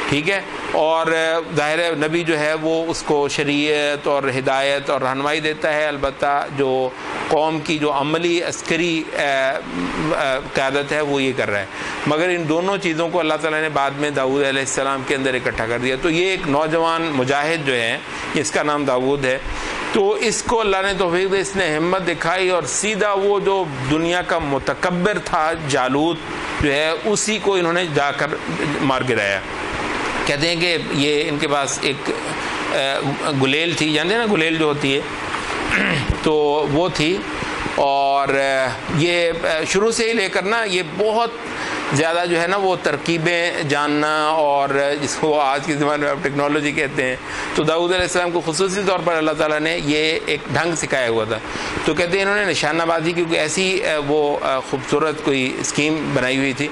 ٹھیک ہے، اور ظاہر نبی جو ہے وہ اس کو شریعت اور ہدایت اور رہنمائی دیتا ہے، البتہ جو قوم کی جو عملی عسکری قیادت ہے وہ یہ کر رہا ہے۔ مگر ان دونوں چیزوں کو اللہ تعالیٰ نے بعد میں داؤد علیہ السلام کے اندر اکٹھا کر دیا۔ تو یہ ایک نوجوان مجاہد جو ہے جس کا نام داؤد ہے، تو اس کو اللہ نے توفیق دی، اس نے ہمت دکھائی، اور سیدھا وہ جو دنیا کا متکبر تھا جالوت، جو ہے اسی کو انہوں نے جا کر مار گرایا۔ کہتے ہیں کہ یہ ان کے پاس ایک گلیل تھی، جانتے ہیں نا گلیل جو ہوتی ہے، تو وہ تھی، اور یہ شروع سے ہی لے کر نا یہ بہت زیادہ جو ہے نا وہ ترکیبیں جاننا، اور جس کو آج کے زمانے میں آپ ٹیکنالوجی کہتے ہیں، تو داؤد علیہ السلام کو خصوصی طور پر اللہ تعالیٰ نے یہ ایک ڈھنگ سکھایا ہوا تھا۔ تو کہتے ہیں انہوں نے نشانہ بازی، کیونکہ ایسی وہ خوبصورت کوئی اسکیم بنائی ہوئی تھی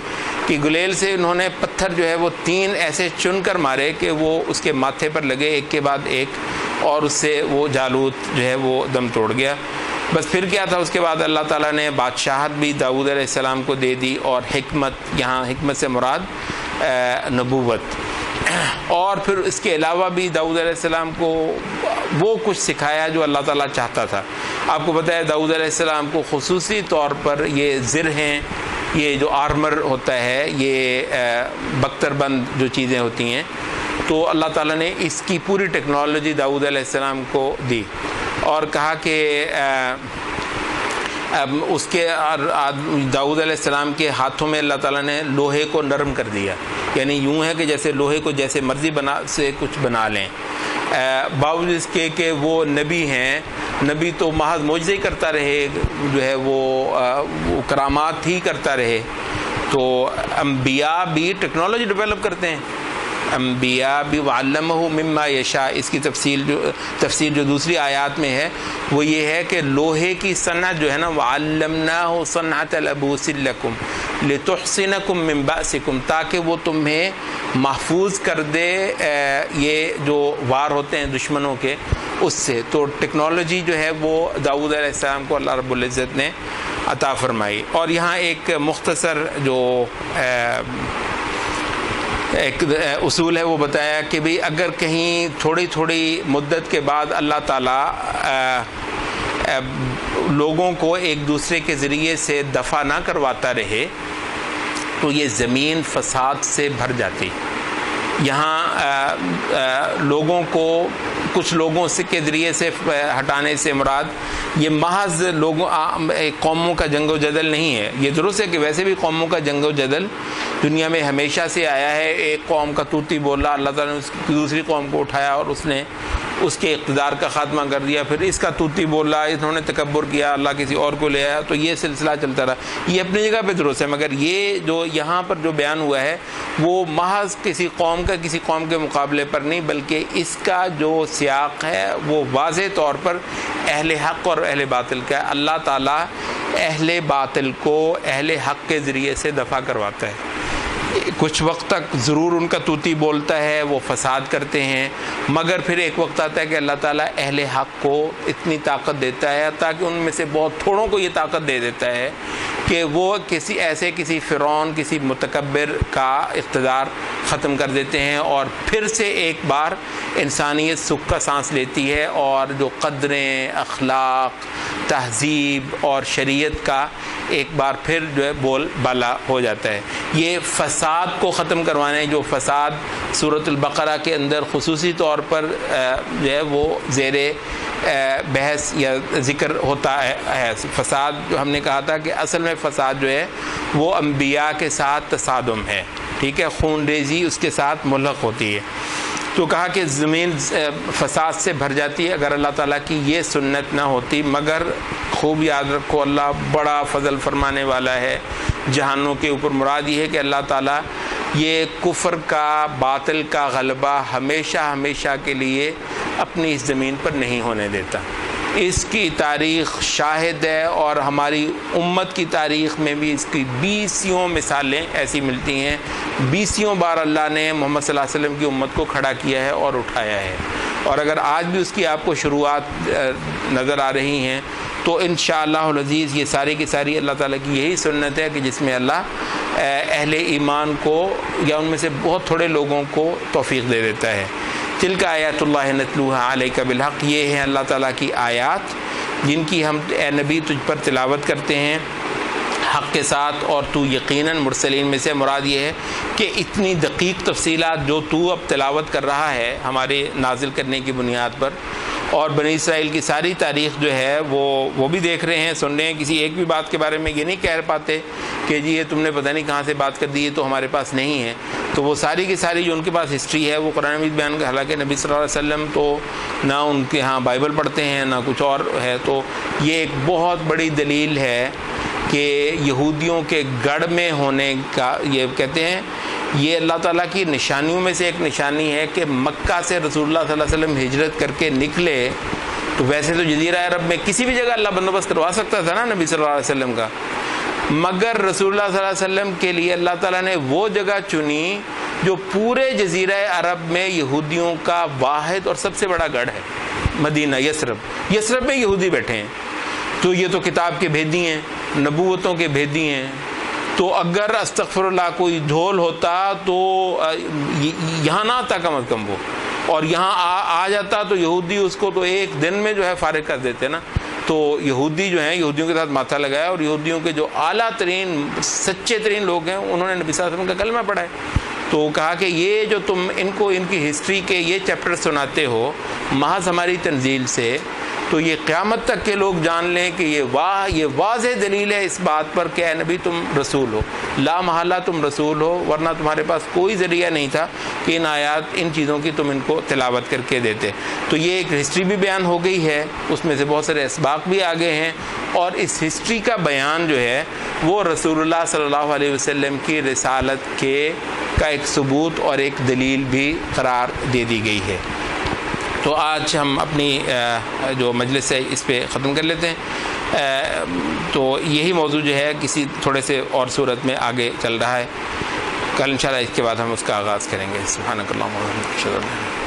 کہ گلیل سے انہوں نے پتھر جو ہے وہ 3 ایسے چن کر مارے کہ وہ اس کے ماتھے پر لگے ایک کے بعد ایک، اور اس سے وہ جالوت جو ہے وہ دم توڑ گیا۔ بس پھر کیا تھا، اس کے بعد اللہ تعالیٰ نے بادشاہت بھی داؤد علیہ السلام کو دے دی، اور حکمت، یہاں حکمت سے مراد نبوت، اور پھر اس کے علاوہ بھی داؤد علیہ السلام کو وہ کچھ سکھایا جو اللہ تعالیٰ چاہتا تھا۔ آپ کو پتہ ہے داؤد علیہ السلام کو خصوصی طور پر یہ زر ہیں، یہ جو آرمر ہوتا ہے، یہ بختر بند جو چیزیں ہوتی ہیں، تو اللہ تعالیٰ نے اس کی پوری ٹیکنالوجی داؤد علیہ السلام کو دی، اور کہا کہ اس کے داؤد علیہ السلام کے ہاتھوں میں اللہ تعالیٰ نے لوہے کو نرم کر دیا، یعنی یوں ہے کہ جیسے لوہے کو جیسے مرضی سے کچھ بنا لیں، باوجود اس کے کہ وہ نبی ہیں، نبی تو محض معجزے ہی کرتا رہے، جو ہے وہ کرامات ہی کرتا رہے۔ تو انبیاء بھی ٹیکنالوجی ڈیولپ کرتے ہیں، انبیاء بھی وعلمہ مما یشاء، اس کی تفسیر جو دوسری آیات میں ہے وہ یہ ہے کہ لوہے کی صنعت جو ہے نا، وعلمناہ صنعۃ لبوس لکم لتحصنکم من بأسکم، تاکہ وہ تمہیں محفوظ کر دے یہ جو وار ہوتے ہیں دشمنوں کے اس سے۔ تو ٹیکنالوجی جو ہے وہ داؤد علیہ السلام کو اللہ رب العزت نے عطا فرمائی۔ اور یہاں ایک مختصر جو ایک اصول ہے وہ بتایا کہ بھی اگر کہیں تھوڑی تھوڑی مدت کے بعد اللہ تعالیٰ لوگوں کو ایک دوسرے کے ذریعے سے دفع نہ کرواتا رہے تو یہ زمین فساد سے بھر جاتی۔ یہاں لوگوں کو کچھ لوگوں کے ذریعے سے ہٹانے سے مراد یہ محض قوموں کا جنگ و جدل نہیں ہے۔ یہ درست ہے کہ ویسے بھی قوموں کا جنگ و جدل دنیا میں ہمیشہ سے آیا ہے، ایک قوم کا توتی بولا، اللہ تعالیٰ نے دوسری قوم کو اٹھایا اور اس نے اس کے اقتدار کا خاتمہ کر دیا، پھر اس کا توتی بولا، انہوں نے تکبر کیا، اللہ کسی اور کو لے آیا، تو یہ سلسلہ چلتا رہا۔ یہ اپنی جگہ پہ درست ہے، مگر یہ جو یہاں پر جو بیان ہوا ہے وہ محض کسی قوم کا کسی قوم کے مقابلے پر نہیں، بلکہ اس کا جو سیاق ہے وہ واضح طور پر اہل حق اور اہل باطل کا ہے۔ اللہ تعالیٰ اہل باطل کو اہل حق کے ذریعے سے دفع کرواتا ہے۔ کچھ وقت تک ضرور ان کا توتی بولتا ہے، وہ فساد کرتے ہیں، مگر پھر ایک وقت آتا ہے کہ اللہ تعالیٰ اہل حق کو اتنی طاقت دیتا ہے، تاکہ ان میں سے بہت تھوڑوں کو یہ طاقت دے دیتا ہے کہ وہ کسی فرعون، کسی متکبر کا اقتدار ختم کر دیتے ہیں، اور پھر سے ایک بار انسانیت سکھ کا سانس لیتی ہے، اور جو قدریں، اخلاق، تہذیب اور شریعت کا ایک بار پھر جو ہے بول بالا ہو جاتا ہے۔ یہ فساد کو ختم کروانے، جو فساد سورۃ البقرہ کے اندر خصوصی طور پر جو ہے وہ زیر بحث یا ذکر ہوتا ہے، فساد جو ہم نے کہا تھا کہ اصل میں فساد جو ہے وہ انبیاء کے ساتھ تصادم ہے، ٹھیک ہے، خون ریزی اس کے ساتھ ملحق ہوتی ہے۔ تو کہا کہ زمین فساد سے بھر جاتی ہے اگر اللہ تعالیٰ کی یہ سنت نہ ہوتی، مگر خوب یاد رکھو اللہ بڑا فضل فرمانے والا ہے جہانوں کے اوپر۔ مراد یہ ہے کہ اللہ تعالیٰ یہ کفر کا، باطل کا غلبہ ہمیشہ ہمیشہ کے لیے اپنی اس زمین پر نہیں ہونے دیتا۔ اس کی تاریخ شاہد ہے، اور ہماری امت کی تاریخ میں بھی اس کی 20 مثالیں ایسی ملتی ہیں۔ 20 بار اللہ نے محمد صلی اللہ علیہ وسلم کی امت کو کھڑا کیا ہے اور اٹھایا ہے، اور اگر آج بھی اس کی آپ کو شروعات نظر آ رہی ہیں تو انشاءاللہ العزیز یہ ساری کی ساری اللہ تعالیٰ کی یہی سنت ہے کہ جس میں اللہ اہل ایمان کو یا ان میں سے بہت تھوڑے لوگوں کو توفیق دے دیتا ہے۔ تلک آیات اللہ نتلوہا علیک بالحق، یہ ہیں اللہ تعالیٰ کی آیات جن کی ہم اے نبی تجھ پر تلاوت کرتے ہیں حق کے ساتھ، اور تو یقیناً مرسلین میں سے۔ مراد یہ ہے کہ اتنی دقیق تفصیلات جو تو اب تلاوت کر رہا ہے ہمارے نازل کرنے کی بنیاد پر، اور بنی اسرائیل کی ساری تاریخ جو ہے وہ بھی دیکھ رہے ہیں، سن رہے ہیں. کسی ایک بھی بات کے بارے میں یہ نہیں کہہ پاتے کہ جی یہ تم نے پتہ نہیں کہاں سے بات کر دی، یہ تو ہمارے پاس نہیں ہے. تو وہ ساری کی ساری جو ان کے پاس ہسٹری ہے وہ قرآن مجید بیان کا. حالانکہ نبی صلی اللہ علیہ وسلم تو نہ ان کے ہاں بائبل پڑھتے ہیں نہ کچھ اور ہے. تو یہ ایک بہت بڑی دلیل ہے کہ یہودیوں کے گڑھ میں ہونے کا، یہ کہتے ہیں یہ اللہ تعالیٰ کی نشانیوں میں سے ایک نشانی ہے کہ مکہ سے رسول اللہ صلی اللہ علیہ وسلم ہجرت کر کے نکلے. تو ویسے تو جزیرہ عرب میں کسی بھی جگہ اللہ بندوبست کروا سکتا تھا نا نبی صلی اللہ علیہ وسلم کا، مگر رسول اللہ صلی اللہ علیہ وسلم کے لیے اللہ تعالیٰ نے وہ جگہ چنی جو پورے جزیرہ عرب میں یہودیوں کا واحد اور سب سے بڑا گڑھ ہے، مدینہ یثرب میں یہودی بیٹھے ہیں. تو یہ تو کتاب کے بھیدی ہیں، نبوتوں کے بھیدی ہیں. تو اگر استغفر اللہ کوئی ڈھول ہوتا تو یہاں نہ آتا کم از کم وہ، اور یہاں آ جاتا تو یہودی اس کو تو ایک دن میں جو ہے فارغ کر دیتے نا. تو یہودی جو ہیں یہودیوں کے ساتھ ماتھا لگایا، اور یہودیوں کے جو اعلیٰ ترین سچے ترین لوگ ہیں انہوں نے نبی صلی اللہ علیہ وسلم کا کلمہ پڑھا ہے. تو کہا کہ یہ جو تم ان کو ان کی ہسٹری کے یہ چیپٹر سناتے ہو محض ہماری تنزیل سے، تو یہ قیامت تک کے لوگ جان لیں کہ یہ واضح دلیل ہے اس بات پر کہ اے نبی تم رسول ہو، لا محالہ تم رسول ہو، ورنہ تمہارے پاس کوئی ذریعہ نہیں تھا کہ ان آیات ان چیزوں کی تم ان کو تلاوت کر کے دیتے. تو یہ ایک ہسٹری بھی بیان ہو گئی ہے، اس میں سے بہت سارے اسباق بھی آگے ہیں، اور اس ہسٹری کا بیان جو ہے وہ رسول اللہ صلی اللہ علیہ وسلم کی رسالت کا ایک ثبوت اور ایک دلیل بھی قرار دے دی گئی ہے. تو آج ہم اپنی جو مجلس ہے اس پہ ختم کر لیتے ہیں. تو یہی موضوع جو ہے کسی تھوڑے سے اور صورت میں آگے چل رہا ہے. کل انشاءاللہ اس کے بعد ہم اس کا آغاز کریں گے. سبحانک اللہم و بحمدک.